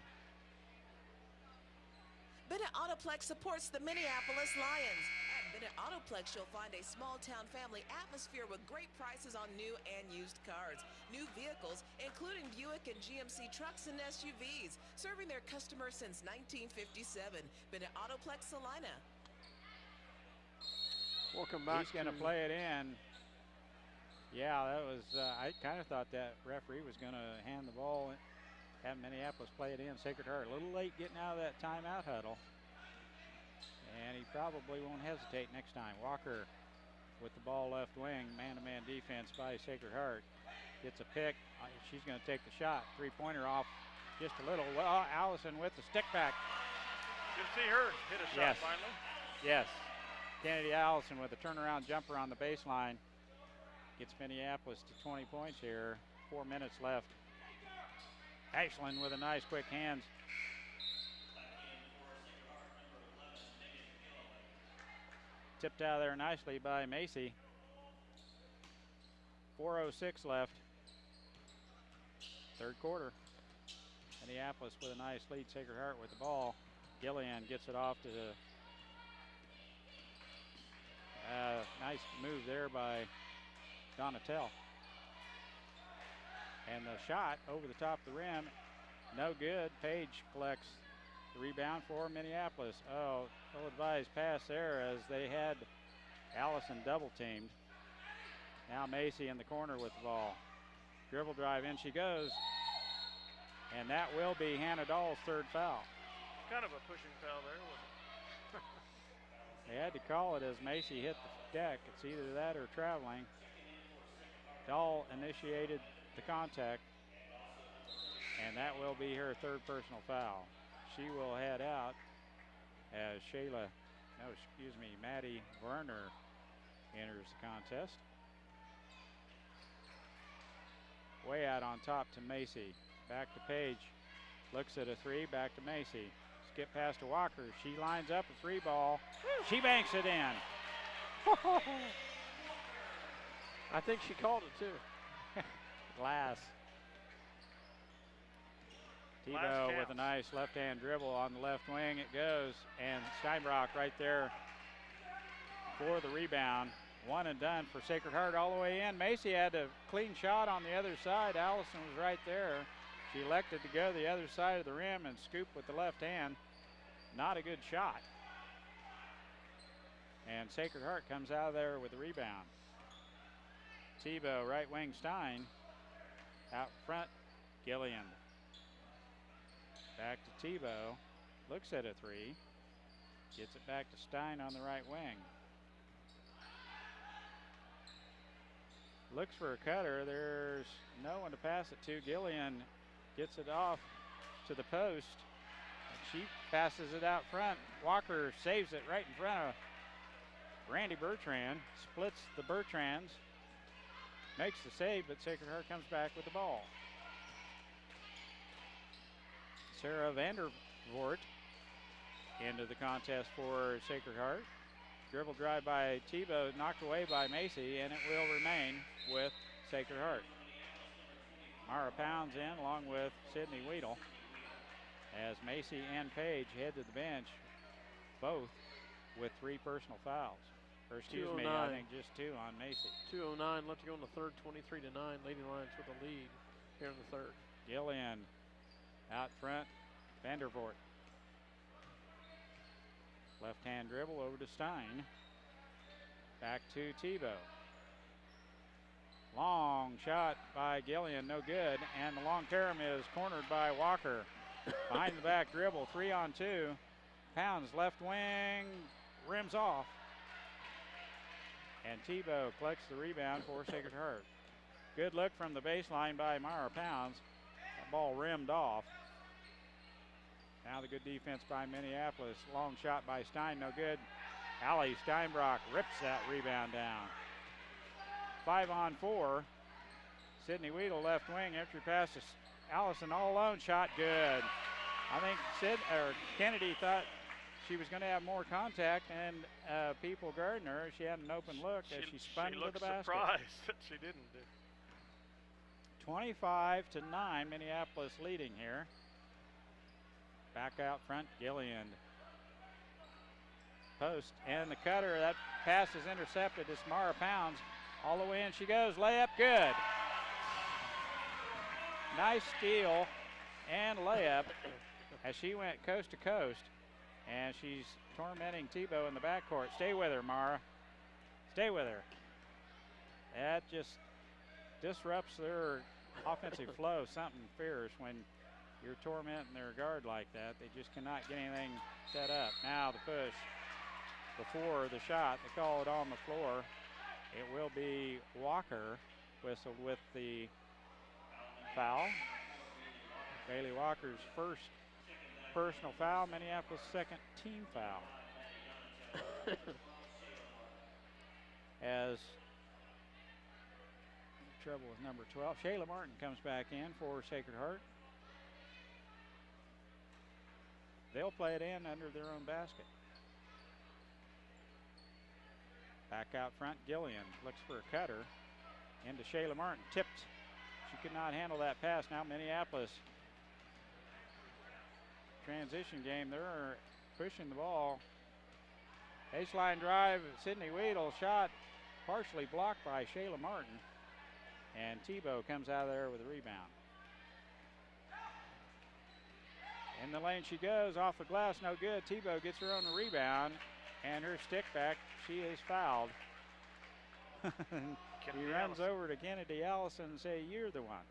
Bennett Autoplex supports the Minneapolis Lions. At Bennett Autoplex, you'll find a small-town family atmosphere with great prices on new and used cars. New vehicles, including Buick and GMC trucks and SUVs, serving their customers since 1957. Bennett Autoplex, Salina. Welcome back. He's going to play it in. Yeah, that was, I kind of thought that referee was going to hand the ball, have Minneapolis play it in. Sacred Heart a little late getting out of that timeout huddle. And he probably won't hesitate next time. Walker with the ball left wing, man-to-man defense by Sacred Heart. Gets a pick. She's going to take the shot. Three-pointer off just a little. Well, Allison with the stick back. Good to see her hit a shot finally. Yes. Kennedy Allison with a turnaround jumper on the baseline. Gets Minneapolis to 20 points here. 4 minutes left. Ashland with a nice quick hands. Tipped out of there nicely by Macy. 4:06 left. Third quarter. Minneapolis with a nice lead. Sacred Heart with the ball. Gillian gets it off to the nice move there by Donatel. And the shot over the top of the rim, no good. Page collects the rebound for Minneapolis. Oh, ill-advised pass there as they had Allison double teamed. Now Macy in the corner with the ball. Dribble drive, in she goes. And that will be Hannah Dahl's third foul. Kind of a pushing foul there, wasn't it? They had to call it as Macy hit the deck. It's either that or traveling. Dahl initiated the contact, and that will be her third personal foul. She will head out as Maddie Werner enters the contest. Way out on top to Macy. Back to Page. Looks at a three, back to Macy. Skip past to Walker. She lines up a three ball. She banks it in. I think she called it too. Glass. Tebow with a nice left-hand dribble on the left wing. It goes, and Steinbrock right there for the rebound. One and done for Sacred Heart all the way in. Macy had a clean shot on the other side. Allison was right there. She elected to go to the other side of the rim and scoop with the left hand. Not a good shot. And Sacred Heart comes out of there with the rebound. Tebow, right wing Stein. Out front, Gillian. Back to Tebow. Looks at a three. Gets it back to Stein on the right wing. looks for a cutter. There's no one to pass it to. Gillian gets it off to the post. She passes it out front. Walker saves it right in front of Randy Bertrand. Splits the Bertrands. Makes the save, but Sacred Heart comes back with the ball. Sarah Vandervoort into the contest for Sacred Heart. Dribble drive by Tebow, knocked away by Macy, and it will remain with Sacred Heart. Mara Pounds in along with Sydney Weedle as Macy and Page head to the bench, both with 3 personal fouls. Or excuse me, I think just 2 on Macy. 2:09 left to go in the third, 23-9. Lady Lions with the lead here in the third. Gillian out front, Vandervoort. Left-hand dribble over to Stein. Back to Tebow. Long shot by Gillian, no good. And the long term is cornered by Walker. Behind the back dribble, 3-on-2. Pounds left wing, rims off. And Tebow collects the rebound for Sacred Heart. Good look from the baseline by Mara Pounds. That ball rimmed off. Now the good defense by Minneapolis. Long shot by Stein, no good. Allie Steinbrock rips that rebound down. 5-on-4. Sydney Weedle left wing. Entry pass to Allison all alone. Shot good. I think Kennedy thought she was going to have more contact, and People Gardner, she had an open look as she spun to the basket. Surprised that she didn't do. 25-9, Minneapolis leading here. Back out front, Gillian. Post, and the cutter, that pass is intercepted. It's Mara Pounds. All the way in she goes, layup, good. Nice steal and layup as she went coast to coast. And she's tormenting Tebow in the backcourt. Stay with her, Mara. Stay with her. That just disrupts their offensive flow. Something fierce when you're tormenting their guard like that. They just cannot get anything set up. Now the push before the shot. They call it on the floor. It will be Walker whistled with the foul. Bailey Walker's first personal foul, Minneapolis' second team foul. As trouble with number 12, Shayla Martin comes back in for Sacred Heart. They'll play it in under their own basket. Back out front, Gillian looks for a cutter into Shayla Martin, tipped. She could not handle that pass. Now Minneapolis transition game, they're pushing the ball. Baseline drive, Sydney Weedle, shot partially blocked by Shayla Martin. And Tebow comes out of there with a rebound. In the lane she goes, off the glass, no good. Tebow gets her own rebound, and her stick back, she is fouled. He runs over to Kennedy Allison and say, "You're the one."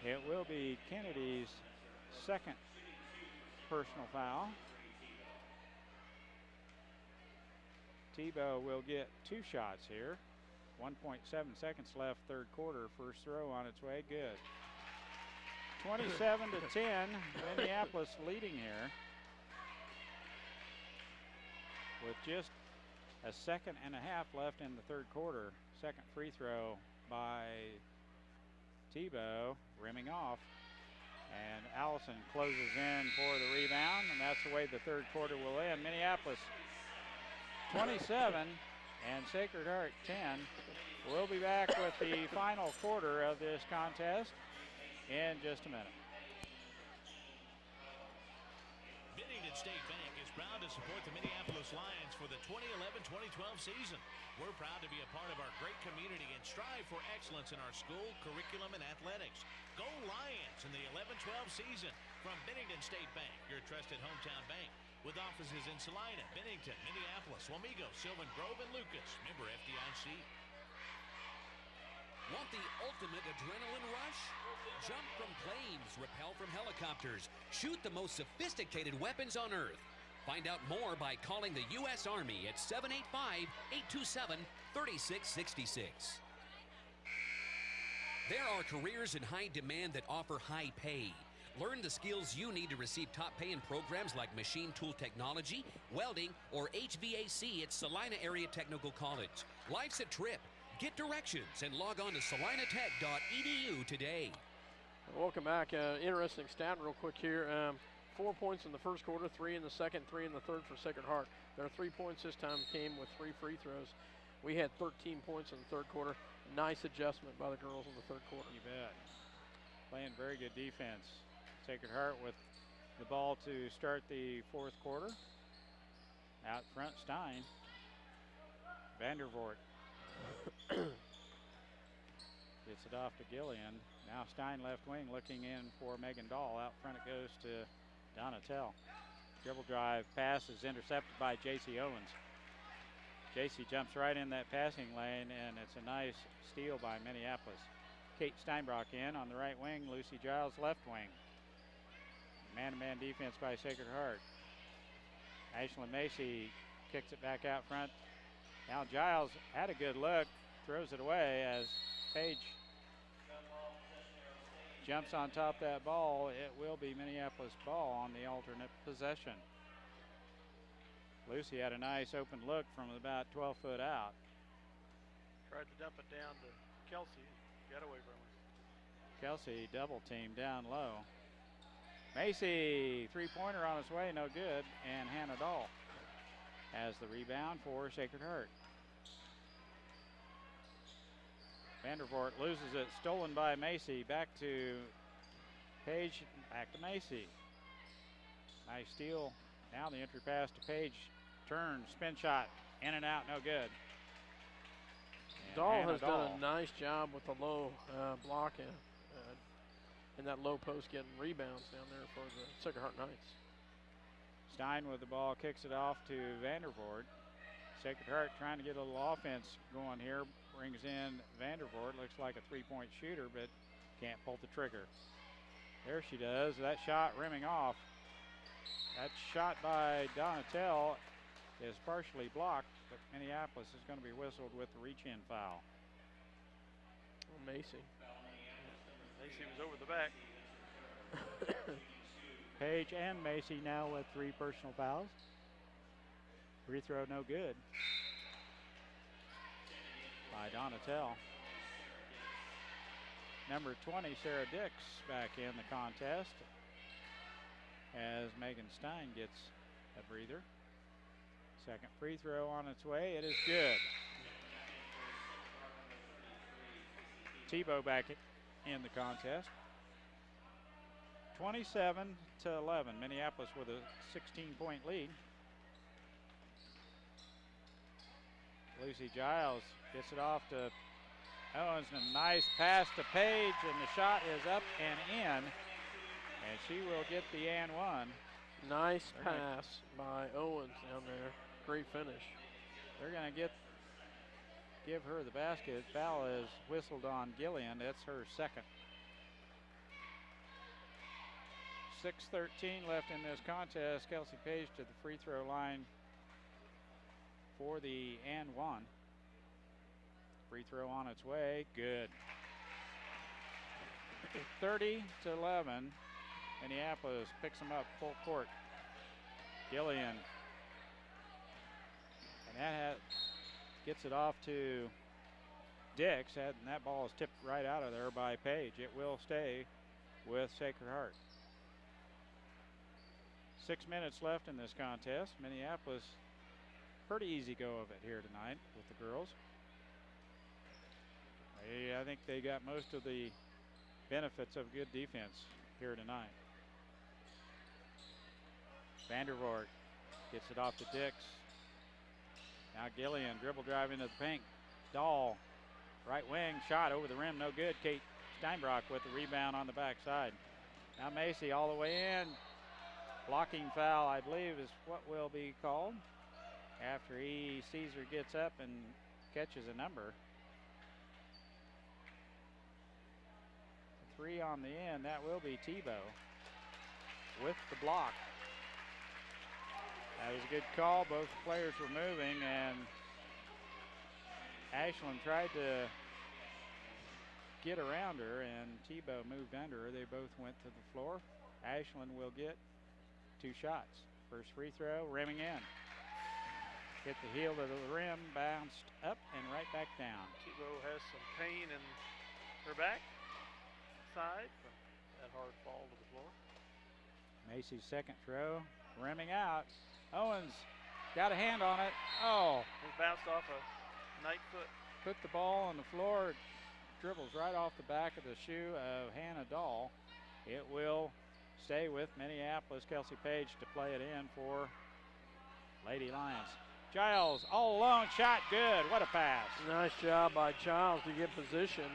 It will be Kennedy's second personal foul. Tebow will get 2 shots here. 1.7 seconds left, third quarter. First throw on its way, good. 27-10, Minneapolis leading here with just a second and a half left in the third quarter. Second free throw by Tebow, rimming off, and Allison closes in for the rebound, and that's the way the third quarter will end. Minneapolis 27 and Sacred Heart 10. We'll be back with the final quarter of this contest in just a minute. Bennington State Bank is proud to support the Minneapolis Lions for the 2011-2012 season. We're proud to be a part of our great community and strive for excellence in our school, curriculum, and athletics. Go Lions in the 11-12 season from Bennington State Bank, your trusted hometown bank, with offices in Salina, Bennington, Minneapolis, Wamego, Sylvan Grove, and Lucas. Member FDIC. Want the ultimate adrenaline rush? Jump from planes, rappel from helicopters, shoot the most sophisticated weapons on Earth. Find out more by calling the U.S. Army at 785-827-3666. There are careers in high demand that offer high pay. Learn the skills you need to receive top pay in programs like machine tool technology, welding, or HVAC at Salina Area Technical College. Life's a trip. Get directions and log on to salinatech.edu today. Welcome back. Interesting stat real quick here. 4 points in the first quarter, 3 in the second, 3 in the third for Sacred Heart. Their 3 points this time came with 3 free throws. We had 13 points in the third quarter. Nice adjustment by the girls in the third quarter. You bet. Playing very good defense. Sacred Heart with the ball to start the fourth quarter. Out front, Stein. Vandervoort gets it off to Gillian. Now Stein left wing looking in for Megan Dahl. Out front it goes to Donatel. Dribble drive pass is intercepted by J.C. Owens. J.C. jumps right in that passing lane, and it's a nice steal by Minneapolis. Kate Steinbrock in on the right wing. Lucy Giles left wing. Man-to-man defense by Sacred Heart. Ashlyn Macy kicks it back out front. Now Giles had a good look, throws it away as Page jumps on top of that ball. It will be Minneapolis ball on the alternate possession. Lucy had a nice open look from about 12 foot out. Tried to dump it down to Kelsey. Got away from her. Kelsey double team down low. Macy, three-pointer on its way, no good. And Hannah Dahl has the rebound for Sacred Heart. Vandervoort loses it, stolen by Macy. Back to Page, back to Macy. Nice steal. Now the entry pass to Page. Turn, spin shot, in and out, no good. And Dahl Hannah has done a nice job with the low block and that low post getting rebounds down there for the Sacred Heart Knights. Stein with the ball, kicks it off to Vandervoort. Sacred Heart trying to get a little offense going here. Brings in Vandervoort, looks like a three-point shooter, but can't pull the trigger. There she does, that shot rimming off. That shot by Donatel is partially blocked, but Minneapolis is going to be whistled with the reach-in foul. Macy. Macy was over the back. Page and Macy now with 3 personal fouls. Free throw no good by Donatel. Number 20, Sarah Dix, back in the contest as Megan Stein gets a breather. Second free throw on its way. It is good. Tebow back in the contest. 27-11. Minneapolis with a 16-point lead. Lucy Giles gets it off to Owens, and a nice pass to Page, and the shot is up and in, and she will get the and one. Nice pass by Owens down there. Great finish. They're going to give her the basket. Foul is whistled on Gillian. That's her second. 6:13 left in this contest. Kelsey Page to the free throw line for the and one. Free throw on its way. Good. 30-11. Minneapolis picks them up full court. Gillian. And that gets it off to Dix, and that ball is tipped right out of there by Page. It will stay with Sacred Heart. 6 minutes left in this contest. Minneapolis, pretty easy go of it here tonight with the girls. I think they got most of the benefits of good defense here tonight. Vandervoort gets it off to Dix. Now Gillian, dribble drive into the paint. Dahl, right wing, shot over the rim, no good. Kate Steinbrock with the rebound on the backside. Now Macy all the way in. Blocking foul, I believe, is what will be called after Caesar gets up and catches a number. 3 on the end, that will be Tebow with the block. That was a good call. Both players were moving, and Ashland tried to get around her, and Tebow moved under her. They both went to the floor. Ashland will get 2 shots. First free throw, rimming in. Hit the heel of the rim, bounced up and right back down. Tebow has some pain in her back side from that hard fall to the floor. Macy's second throw, rimming out. Owens got a hand on it. Oh. It bounced off a night foot. Put the ball on the floor. Dribbles right off the back of the shoe of Hannah Dahl. It will stay with Minneapolis. Kelsey Page to play it in for Lady Lions. Giles all alone, shot good. What a pass. Nice job by Giles to get position.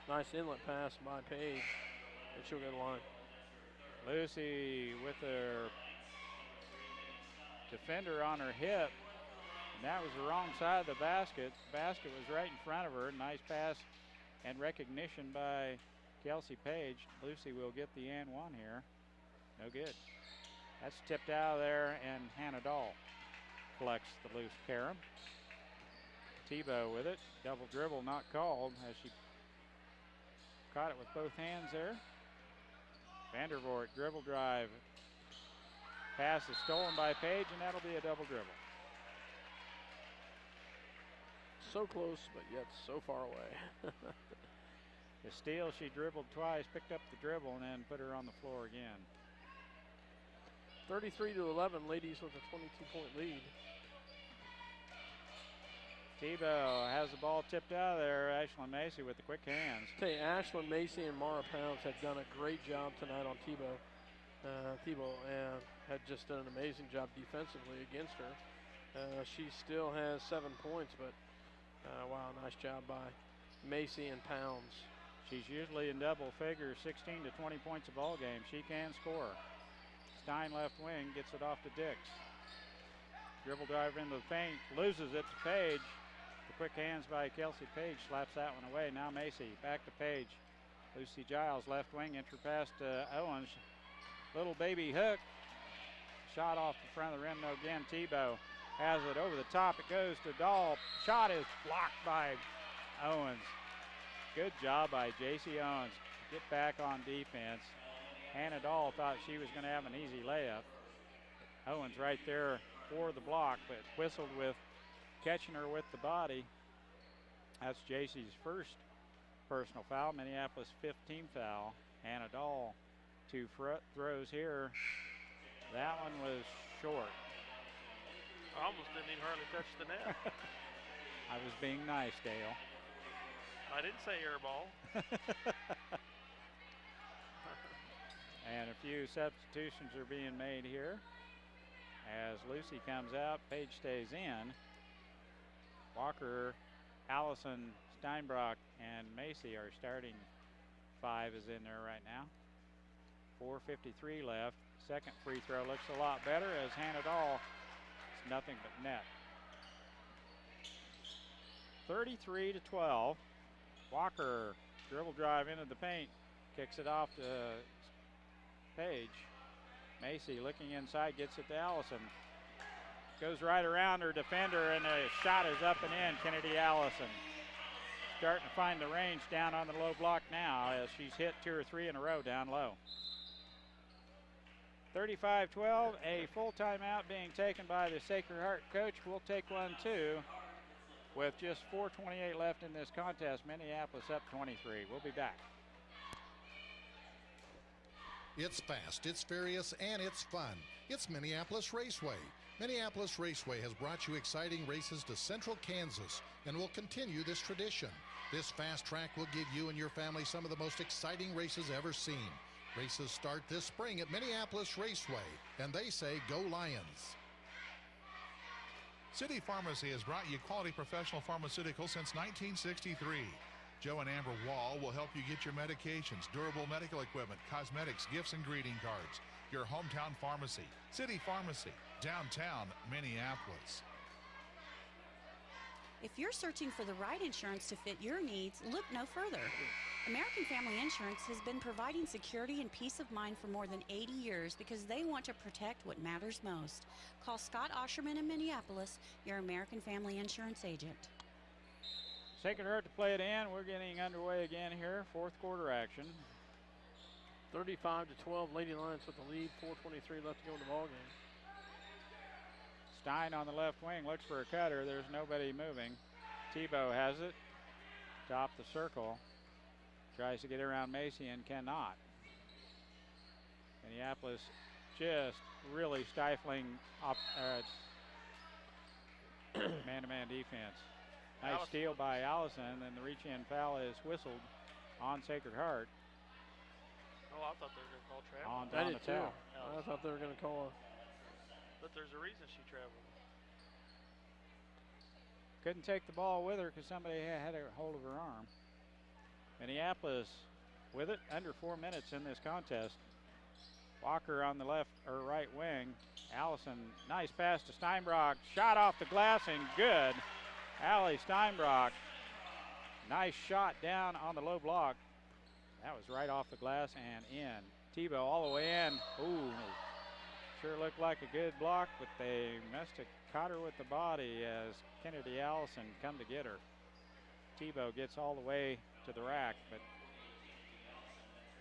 Nice inlet pass by Page, and she'll get a line. Lucy with her defender on her hip. And that was the wrong side of the basket. The basket was right in front of her. Nice pass and recognition by Kelsey Page. Lucy will get the and one here. No good. That's tipped out of there, and Hannah Dahl collects the loose carom. Tebow with it. Double dribble not called as she caught it with both hands there. Vandervoort dribble drive. Pass is stolen by Page, and that'll be a double dribble. So close, but yet so far away. The steal, she dribbled twice, picked up the dribble, and then put her on the floor again. 33-11, ladies with a 22-point lead. Tebow has the ball tipped out of there. Ashland Macy with the quick hands. I tell you, Ashland Macy and Mara Pounds have done a great job tonight on Tebow. Tebow had just done an amazing job defensively against her. She still has 7 points, but wow, nice job by Macy and Pounds. She's usually in double figures, 16 to 20 points a ball game. She can score. Stein left wing, gets it off to Dix. Dribble drive into the paint, loses it to Page. The quick hands by Kelsey Page slaps that one away. Now Macy back to Page. Lucy Giles left wing, enter pass to Owens. Little baby hook. Shot off the front of the rim, no again. Tebow has it over the top. It goes to Dahl. Shot is blocked by Owens. Good job by J.C. Owens to get back on defense. Hannah Dahl thought she was going to have an easy layup. Owens right there for the block, but whistled with catching her with the body. That's J.C.'s first personal foul. Minneapolis 15 foul. Hannah Dahl 2 throws here. That one was short. I almost didn't even hardly touch the net. I was being nice, Dale. I didn't say air ball. And a few substitutions are being made here. As Lucy comes out, Page stays in. Walker, Allison, Steinbrock, and Macy are starting. 5 is in there right now. 4:53 left. Second free throw looks a lot better as Hannah Dahl, it's nothing but net. 33-12. Walker dribble drive into the paint, kicks it off to Page. Macy looking inside, gets it to Allison. Goes right around her defender, and the shot is up and in. Kennedy Allison starting to find the range down on the low block now as she's hit 2 or 3 in a row down low. 35-12, a full timeout being taken by the Sacred Heart coach. We'll take one too. With just 4:28 left in this contest, Minneapolis up 23. We'll be back. It's fast, it's furious, and it's fun. It's Minneapolis Raceway. Minneapolis Raceway has brought you exciting races to Central Kansas and will continue this tradition. This fast track will give you and your family some of the most exciting races ever seen. Races start this spring at Minneapolis Raceway, and they say go Lions. City Pharmacy has brought you quality professional pharmaceuticals since 1963. Joe and Amber Wall will help you get your medications, durable medical equipment, cosmetics, gifts, and greeting cards. Your hometown pharmacy, City Pharmacy, downtown Minneapolis. If you're searching for the right insurance to fit your needs, look no further. American Family Insurance has been providing security and peace of mind for more than 80 years because they want to protect what matters most. Call Scott Osherman in Minneapolis, your American Family Insurance agent. Sacred Heart to play it in. We're getting underway again here. Fourth quarter action. 35-12, Lady Lions with the lead. 4:23 left to go in the ball game. Stein on the left wing looks for a cutter. There's nobody moving. Tebow has it. Top the circle. Tries to get around Macy and cannot. Minneapolis just really stifling man-to-man defense. Nice steal by Allison, and the reach-in foul is whistled on Sacred Heart. Oh, I thought they were going to call travel. I did too. I thought they were going to call a... But there's a reason she traveled. Couldn't take the ball with her because somebody had a hold of her arm. Minneapolis with it, under 4 minutes in this contest. Walker on the left or right wing. Allison, nice pass to Steinbrock. Shot off the glass and good. Allie Steinbrock, nice shot down on the low block. That was right off the glass and in. Tebow all the way in. Ooh, sure looked like a good block, but they must have caught her with the body as Kennedy Allison come to get her. Tebow gets all the way to the rack, but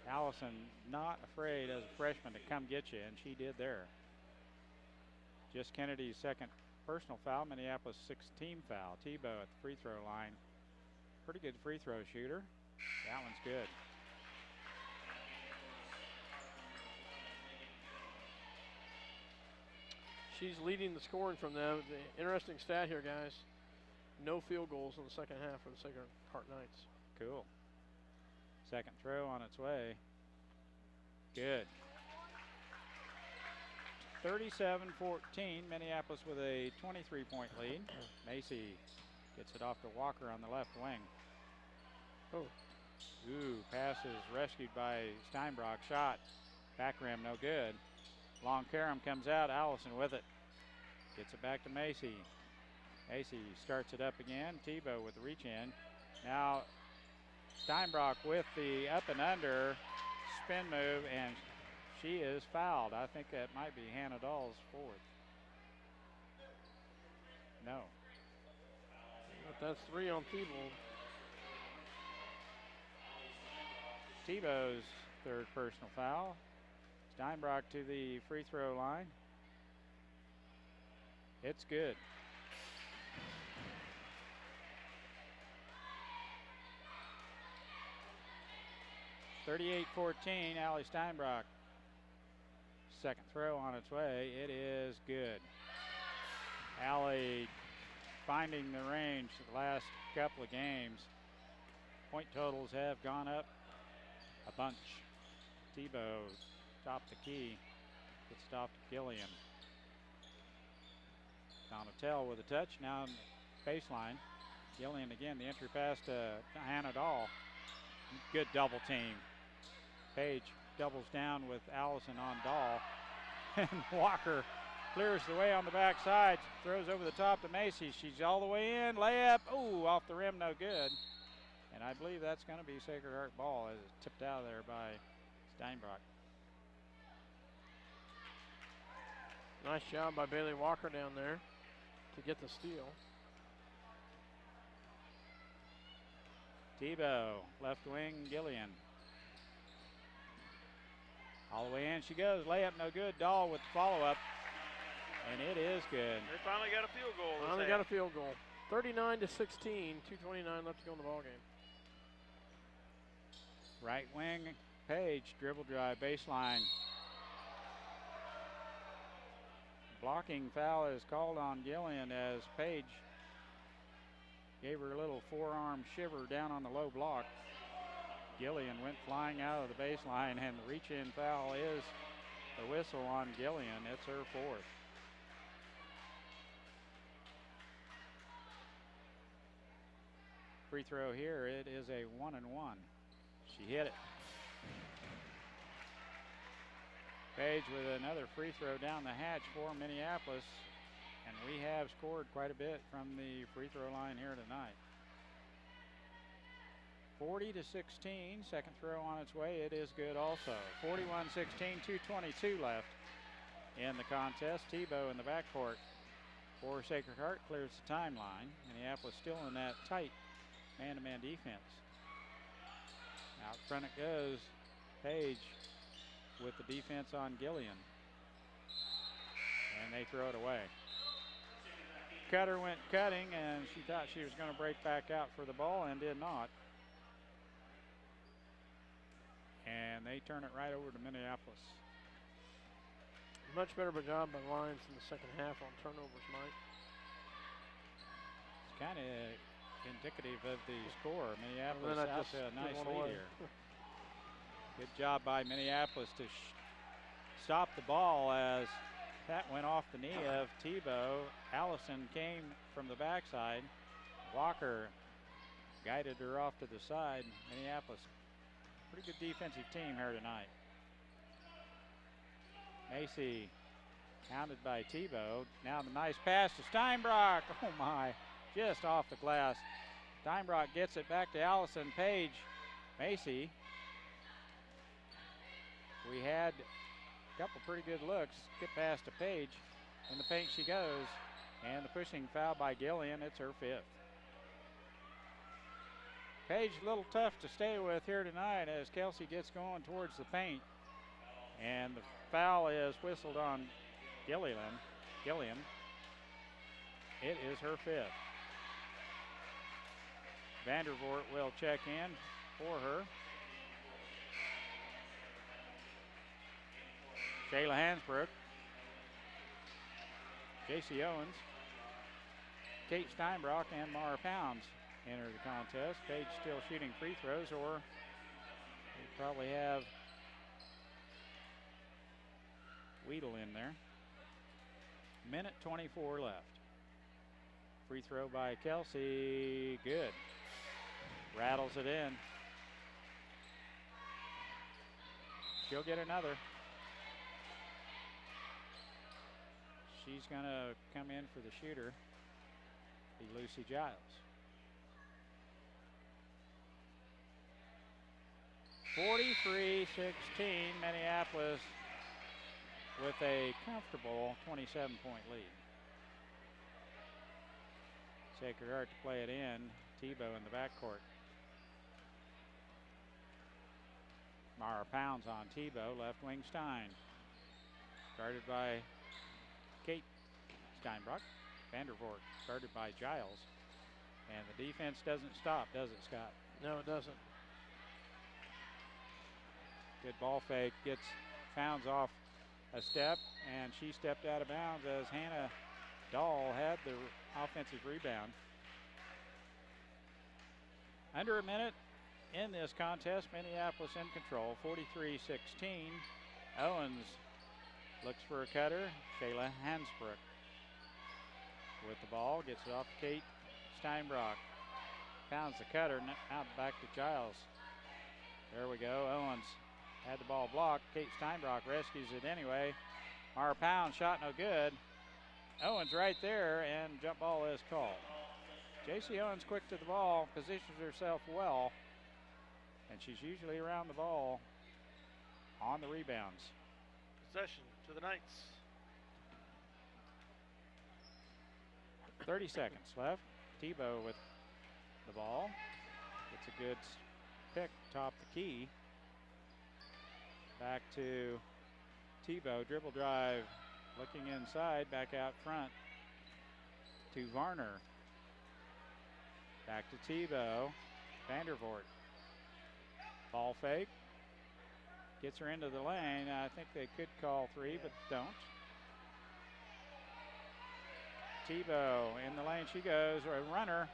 Allison not afraid as a freshman to come get you, and she did there. Just Kennedy's second personal foul, Minneapolis 6th team foul. Tebow at the free throw line. Pretty good free throw shooter. That one's good. She's leading the scoring from them. The interesting stat here, guys. No field goals in the second half for the Sacred Heart Knights. Cool. Second throw on its way. Good. 37-14, Minneapolis with a 23-point lead. Macy gets it off to Walker on the left wing. Oh. Ooh, pass is rescued by Steinbrock. Shot, back rim, no good. Long carom comes out, Allison with it. Gets it back to Macy. Macy starts it up again. Tebow with the reach in. Now Steinbrock with the up and under spin move, and she is fouled. I think that might be Hannah Dahl's fourth. No. But that's 3 on Tebow. Tebow's third personal foul. Steinbrock to the free throw line. It's good. (38-14), Allie Steinbrock. Second throw on its way. It is good. Allie finding the range the last couple of games. Point totals have gone up a bunch. Tebow top the key. Gets it off to Gillian. Donatel with a touch. Now baseline. Gillian again. The entry pass to Hannah Dahl. Good double team. Page doubles down with Allison on Dahl. And Walker clears the way on the backside. Throws over the top to Macy. She's all the way in. Layup. Ooh, off the rim. No good. And I believe that's going to be Sacred Heart ball as it's tipped out of there by Steinbrock. Nice job by Bailey Walker down there to get the steal. Tebow, left wing, Gillian. All the way in she goes. Layup no good. Dahl with the follow-up. And it is good. They finally got a field goal. Finally got a field goal. 39-16, 2:29 left to go in the ball game. Right wing, Page, dribble drive, baseline. Blocking foul is called on Gillian as Page gave her a little forearm shiver down on the low block. Gillian went flying out of the baseline, and the reach-in foul is the whistle on Gillian. It's her fourth. Free throw here, it is a 1-1. She hit it. Page with another free throw down the hatch for Minneapolis, and we have scored quite a bit from the free throw line here tonight. 40-16, second throw on its way. It is good also. 41-16, 2:22 left in the contest. Tebow in the backcourt for Sacred Heart clears the timeline. Minneapolis still in that tight man-to-man defense. Out front it goes. Page with the defense on Gillian. And they throw it away. Cutter went cutting, and she thought she was going to break back out for the ball and did not. And they turn it right over to Minneapolis. Much better of a job by Lions in the second half on turnovers, Mike. It's kind of indicative of the score. Minneapolis out to a nice lead here. Good job by Minneapolis to stop the ball as that went off the knee of Tebow. Allison came from the backside. Walker guided her off to the side. Minneapolis, pretty good defensive team here tonight. Macy hounded by Tebow. Now the nice pass to Steinbrock. Oh my, just off the glass. Steinbrock gets it back to Allison. Page, Macy. We had a couple pretty good looks. Get past to Page. In the paint she goes. And the pushing foul by Gillian. It's her fifth. Page a little tough to stay with here tonight as Kelsey gets going towards the paint. And the foul is whistled on Gillian. It is her fifth. Vandervoort will check in for her. Shayla Hansbrook. J.C. Owens. Kate Steinbrock and Mara Pounds enter the contest. Page still shooting free throws, or we probably have Weedle in there. Minute 24 left. Free throw by Kelsey. Good. Rattles it in. She'll get another. She's going to come in for the shooter, be Lucy Giles. 43-16, Minneapolis with a comfortable 27-point lead. Sacred Heart to play it in. Tebow in the backcourt. Mara Pounds on Tebow, left wing Stein. Guarded by Kate Steinbrock. Vandervoort guarded by Giles. And the defense doesn't stop, does it, Scott? No, it doesn't. Good ball fake. Gets Pounds off a step, and she stepped out of bounds as Hannah Dahl had the offensive rebound. Under a minute in this contest, Minneapolis in control, 43-16. Owens looks for a cutter. Shayla Hansbrook with the ball, gets it off to Kate Steinbrock. Pounds the cutter, out back to Giles. There we go. Owens had the ball blocked. Kate Steinbrock rescues it anyway. Mara Pound shot no good. Owens right there, and jump ball is called. J.C. Owens quick to the ball, positions herself well, and she's usually around the ball on the rebounds. Possession to the Knights. 30 seconds left. Tebow with the ball. It's a good pick, top the key. Back to Tebow, dribble drive, looking inside, back out front to Varner. Back to Tebow, Vandervoort. Ball fake, gets her into the lane. I think they could call three, but don't. Tebow in the lane she goes, a runner,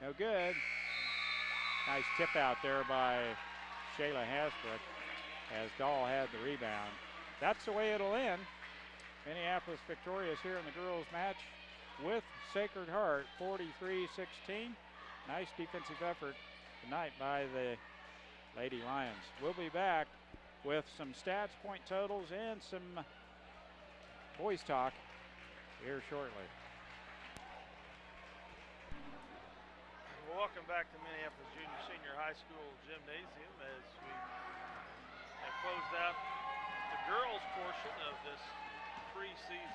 no good. Nice tip out there by Shayla Hasbrook as Dahl had the rebound. That's the way it'll end. Minneapolis victorious here in the girls match with Sacred Heart, 43-16. Nice defensive effort tonight by the Lady Lions. We'll be back with some stats, point totals, and some boys talk here shortly. Welcome back to Minneapolis Junior Senior High School Gymnasium as we have closed out the girls' portion of this pre-Christmas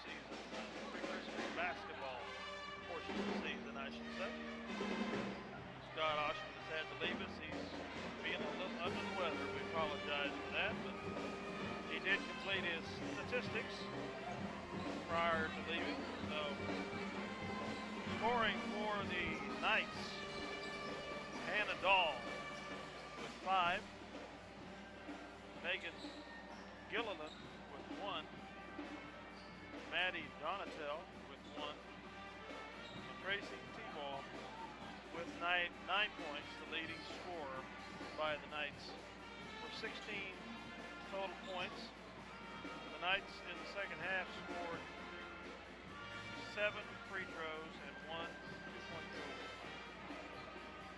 season, pre-Christmas basketball portion of the season, I should say. Scott Oshman has had to leave us. He's being a little under the weather. We apologize for that, but he did complete his statistics prior to leaving. So, scoring for the Knights, Hannah Dahl with 5, Megan Gilliland with 1, Maddie Donatel with 1, and Tracy Tebow with 9 points, the leading scorer by the Knights. For 16 total points, the Knights in the second half scored 7 free throws and 1 two-point goal.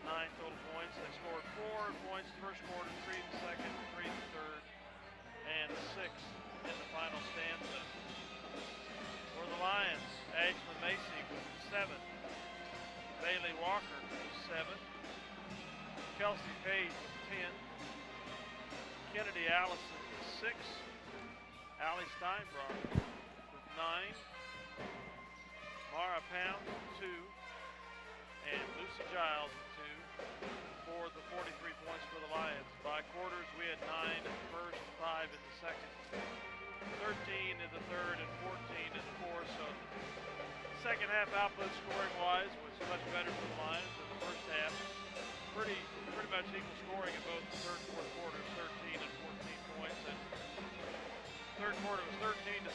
9 total points. They scored 4 points the first quarter, 3 in the second, 3 in the third, and 6 in the final stanza. For the Lions, Ashlyn Macy with 7. Bailey Walker with 7. Kelsey Page with 10. Kennedy Allison with 6. Allie Steinbrock with 9. Mara Pound with 2. And Lucy Giles with 2 for the 43 points for the Lions. By quarters, we had 9 in the first, 5 in the second, 13 in the third, and 14 in the fourth. So the second half output scoring-wise was much better for the Lions than the first half. Pretty much equal scoring in both the third and fourth quarters, 13 and 14 points. And third quarter was 13-6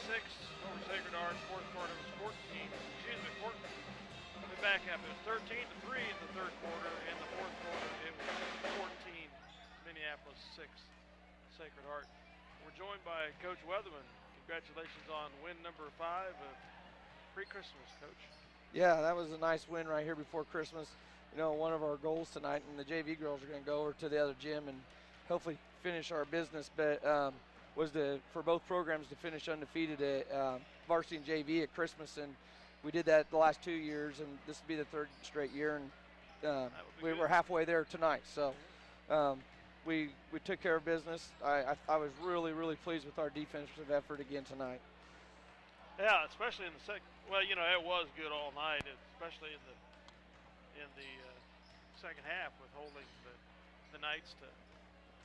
over Sacred Heart. Fourth quarter was 14. The back half it was 13-3 in the third quarter. In the fourth quarter, it was 14 Minneapolis 6 Sacred Heart. We're joined by Coach Weatherman. Congratulations on win number 5 of pre-Christmas, Coach. Yeah, that was a nice win right here before Christmas. You know, one of our goals tonight, and the JV girls are going to go over to the other gym and hopefully finish our business, but was for both programs to finish undefeated at varsity and JV at Christmas, and we did that the last 2 years, and this will be the 3rd straight year, and we were halfway there tonight. So we took care of business. I was really pleased with our defensive effort again tonight. Yeah, especially in the second. Well, you know, it was good all night, especially in the second half with holding the Knights to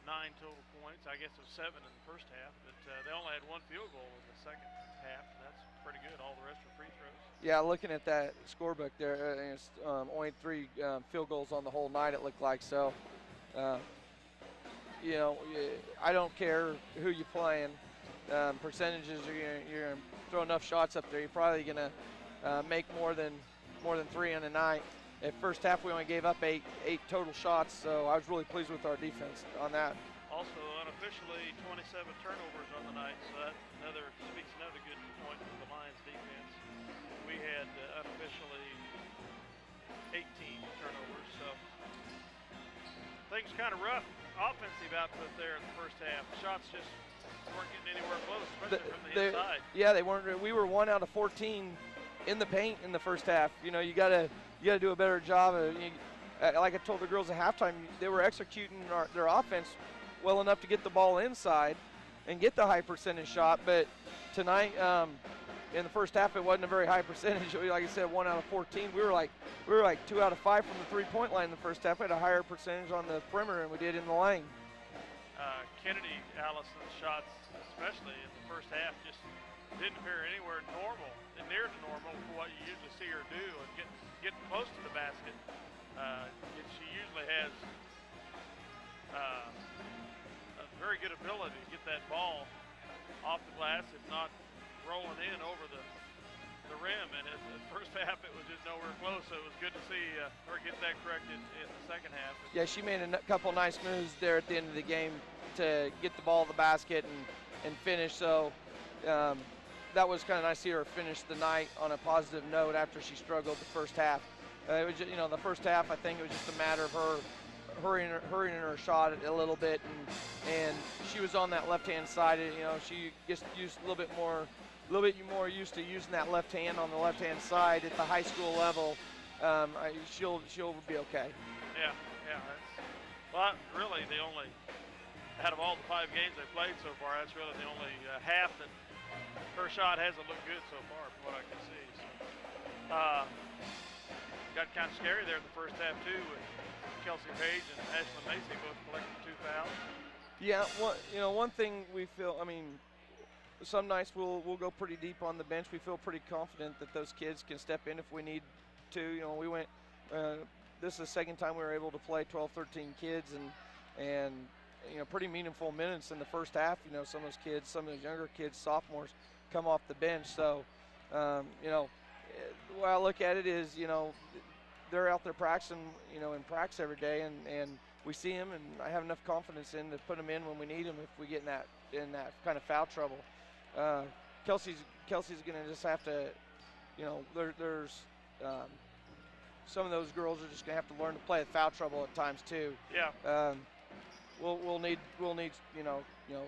9 total points. I guess it was 7 in the first half, but they only had 1 field goal in the second half. And that's pretty good. All the rest were free throws. Yeah, looking at that scorebook there, it's only 3 field goals on the whole night, it looked like. So, you know, I don't care who you're playing. Percentages, you're going to throw enough shots up there, you're probably going to make more than 3 on the night. At first half, we only gave up 8 total shots, so I was really pleased with our defense on that. Also, unofficially, 27 turnovers on the night, so that speaks another good point for the Lions defense. We had unofficially 18 turnovers, so things kind of rough offensive output there in the first half. Shots just weren't getting anywhere close, especially from the inside. Yeah, they weren't. We were 1 out of 14 in the paint in the first half. You know, you gotta do a better job. Like I told the girls at halftime, they were executing their offense well enough to get the ball inside and get the high percentage shot. But tonight, in the first half, it wasn't a very high percentage. Like I said, 1 out of 14. We were like 2 out of 5 from the 3-point line in the first half. We had a higher percentage on the perimeter than we did in the lane. Kennedy Allison's shots, especially in the first half, just didn't appear anywhere near to normal for what you usually see her do and get close to the basket. She usually has a very good ability to get that ball off the glass, if not rolling in over the rim. And in the first half, it was just nowhere close. So it was good to see her get that corrected in the second half. Yeah, she made a couple nice moves there at the end of the game to get the ball to the basket and finish. So that was kind of nice to see her finish the night on a positive note after she struggled the first half. It was just, the first half, I think it was just a matter of her hurrying her shot a little bit, and she was on that left-hand side. She just used a little bit more used to using that left hand on the left-hand side at the high school level. she'll be okay. Yeah. Well, really, out of all the 5 games they played so far, that's really the only half that her shot hasn't looked good so far, from what I can see. So, got kind of scary there in the first half too, with Kelsey Page and Ashlyn Macy both collecting 2 fouls. Yeah, one thing we feel, I mean, some nights we'll go pretty deep on the bench. We feel pretty confident that those kids can step in if we need to. We went. This is the second time we were able to play 12, 13 kids, and pretty meaningful minutes in the first half. Some of those kids, some of those younger kids, sophomores, come off the bench. So, the way I look at it is, they're out there practicing, in practice every day, and we see them, and I have enough confidence in to put them in when we need them if we get in that kind of foul trouble. Kelsey's going to just have to, there's some of those girls are just going to have to learn to play with foul trouble at times too. Yeah. We'll need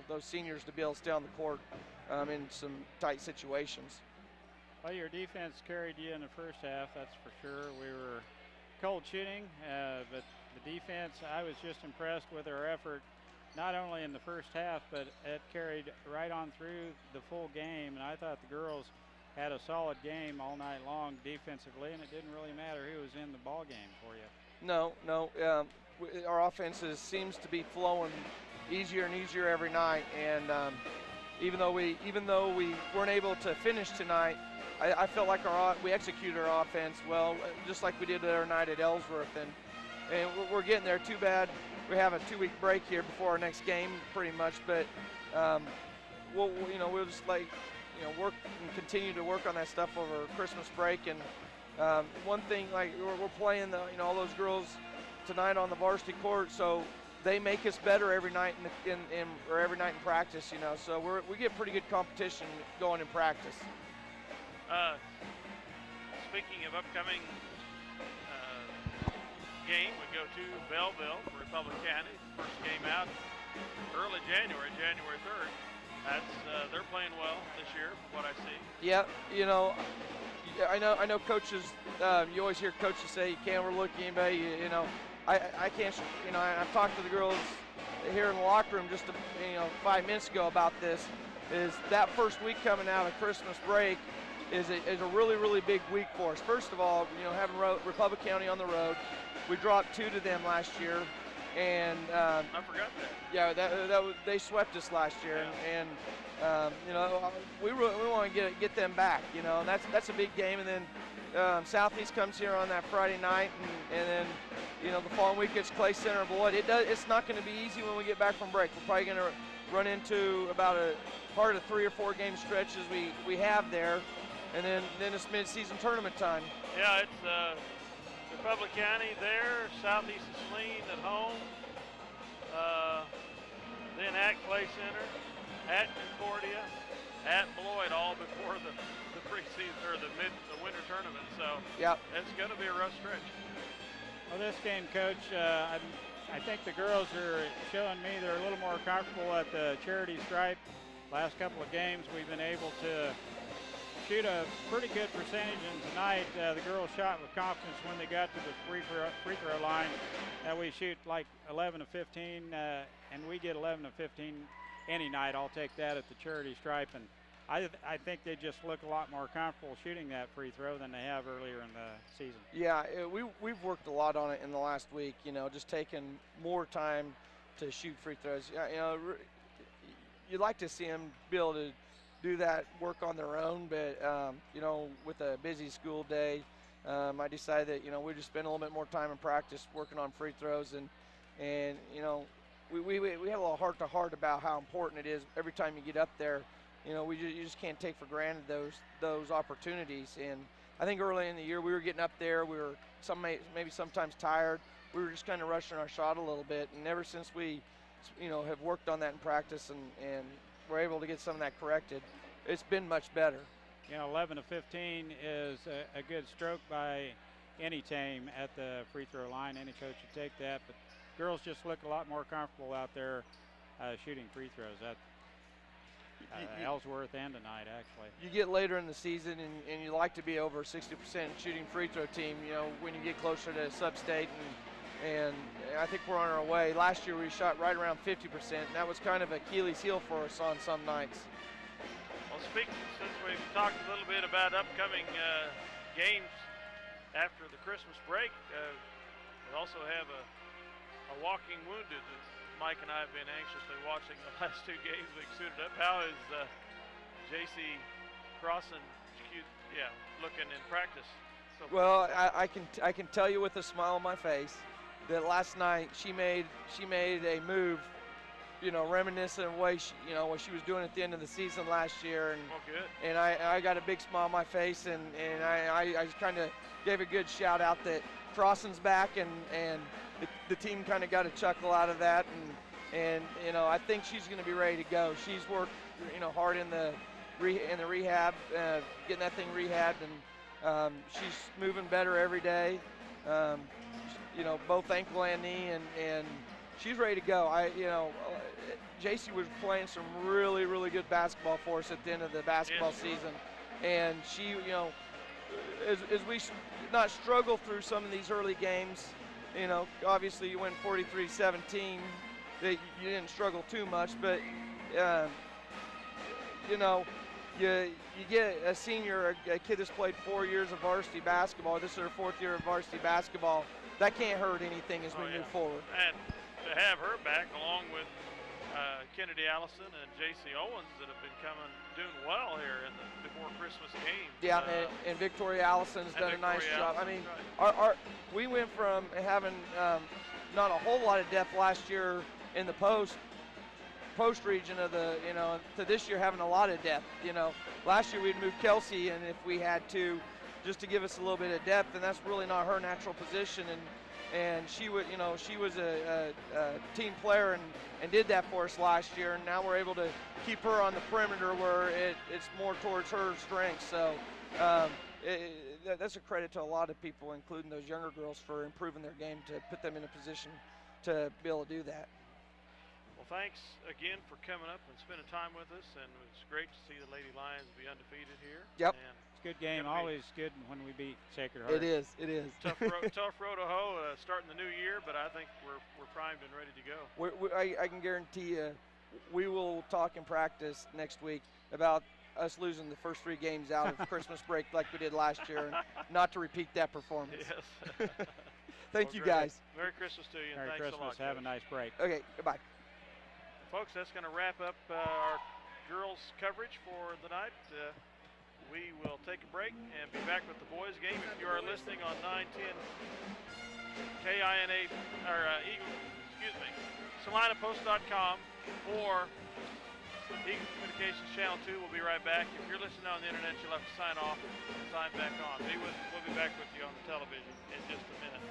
those seniors to be able to stay on the court in some tight situations. Well, your defense carried you in the first half, that's for sure. We were cold shooting, but the defense, I was just impressed with our effort, not only in the first half, but it carried right on through the full game. And I thought the girls had a solid game all night long defensively, and it didn't really matter who was in the ball game for you. No. Our offense seems to be flowing easier and easier every night, and even though we weren't able to finish tonight, I felt like we executed our offense well, just like we did the other night at Ellsworth, and we're getting there. Too bad we have a 2-week break here before our next game, pretty much. But we'll just work and continue to work on that stuff over Christmas break. And one thing, like we're playing all those girls tonight on the varsity court, so they make us better every night every night in practice. So we get pretty good competition going in practice. Speaking of upcoming game, we go to Belleville for Republic County. First game out early January 3rd. They're playing well this year, from what I see. Yeah, I know coaches. You always hear coaches say you can't overlook anybody. I can't. I've talked to the girls here in the locker room just 5 minutes ago about this. Is that first week coming out of Christmas break is a really, really big week for us. First of all, having Republic County on the road, we dropped 2 to them last year, and I forgot that. Yeah, they swept us last year, yeah. and we want to get them back. And that's a big game. And then Southeast comes here on that Friday night, and then the following week it's Clay Center and Beloit. It's not going to be easy when we get back from break. We're probably going to run into about a part of 3 or 4 game stretches we have there. And then it's mid-season tournament time. Yeah, it's Republic County there, Southeast of Saline at home, then at Clay Center, at Concordia, at Beloit, all before the preseason or the winter tournament. So yep. It's going to be a rough stretch. Well, this game, Coach, I think the girls are showing me they're a little more comfortable at the charity stripe. Last couple of games, we've been able to shoot a pretty good percentage, and tonight the girls shot with confidence when they got to the free throw line. We shoot like 11 to 15, and we get 11 to 15 any night. I'll take that at the charity stripe, and I think they just look a lot more comfortable shooting that free throw than they have earlier in the season. Yeah, we've worked a lot on it in the last week. just taking more time to shoot free throws. You'd like to see them be able to do that work on their own, but with a busy school day, I decided that we just spend a little bit more time in practice working on free throws, and we have a little heart-to-heart about how important it is every time you get up there. You just can't take for granted those opportunities. And I think early in the year we were getting up there, we were maybe sometimes tired. We were just kind of rushing our shot a little bit, and ever since we have worked on that in practice and we're able to get some of that corrected, it's been much better. 11 to 15 is a good stroke by any team at the free throw line. Any coach would take that, but girls just look a lot more comfortable out there shooting free throws. Ellsworth and tonight, actually. You get later in the season and you like to be over 60% shooting free throw team, you know, when you get closer to sub-state, and I think we're on our way. Last year we shot right around 50%, and that was kind of Achilles heel for us on some nights. Well, since we've talked a little bit about upcoming games after the Christmas break, we also have a walking wounded that Mike and I have been anxiously watching the last 2 games being suited up. How is J.C. Crossan looking in practice? So well, I can tell you with a smile on my face that last night she made a move, you know, reminiscent of what she was doing at the end of the season last year, and good. And I got a big smile on my face, and I kind of gave a good shout out that Crossan's back, and the team kind of got a chuckle out of that, and you know, I think she's going to be ready to go. She's worked, you know, hard in the rehab, getting that thing rehabbed, and she's moving better every day. You know, both ankle and knee, and she's ready to go. JC was playing some really, really good basketball for us at the end of the basketball season, and she, you know, as we not struggle through some of these early games, you know, obviously you win 43-17, you didn't struggle too much, but you know, you get a senior, a kid that's played 4 years of varsity basketball. This is her 4th year of varsity basketball. That can't hurt anything as we move forward. And to have her back, along with Kennedy Allison and J.C. Owens, that have been doing well here in the before Christmas games. Yeah, and Victoria Allison's done a nice job. I mean, we went from having not a whole lot of depth last year in the post region of the, you know, to this year having a lot of depth. You know, last year we'd move Kelsey, and if we had to, just to give us a little bit of depth, and that's really not her natural position. And she would, you know, she was a team player and did that for us last year, and now we're able to keep her on the perimeter where it's more towards her strengths. So that's a credit to a lot of people, including those younger girls, for improving their game to put them in a position to be able to do that. Well, thanks again for coming up and spending time with us, and it's great to see the Lady Lions be undefeated here. Yep. And it's a good game. Always good when we beat Sacred Heart. It is. It is. Tough row to hoe starting the new year, but I think we're primed and ready to go. I can guarantee you, we will talk in practice next week about us losing the first 3 games out of Christmas break like we did last year, and not to repeat that performance. Yes. Thank you, guys. Merry Christmas to you, and Merry thanks Christmas. a lot. Have a nice break. Okay, goodbye. Folks, that's going to wrap up our girls' coverage for the night. We will take a break and be back with the boys' game. If you are listening on 910 KINA, or SalinaPost.com or Eagle Communications Channel 2, we'll be right back. If you're listening on the internet, you'll have to sign off and sign back on. We'll be back with you on the television in just a minute.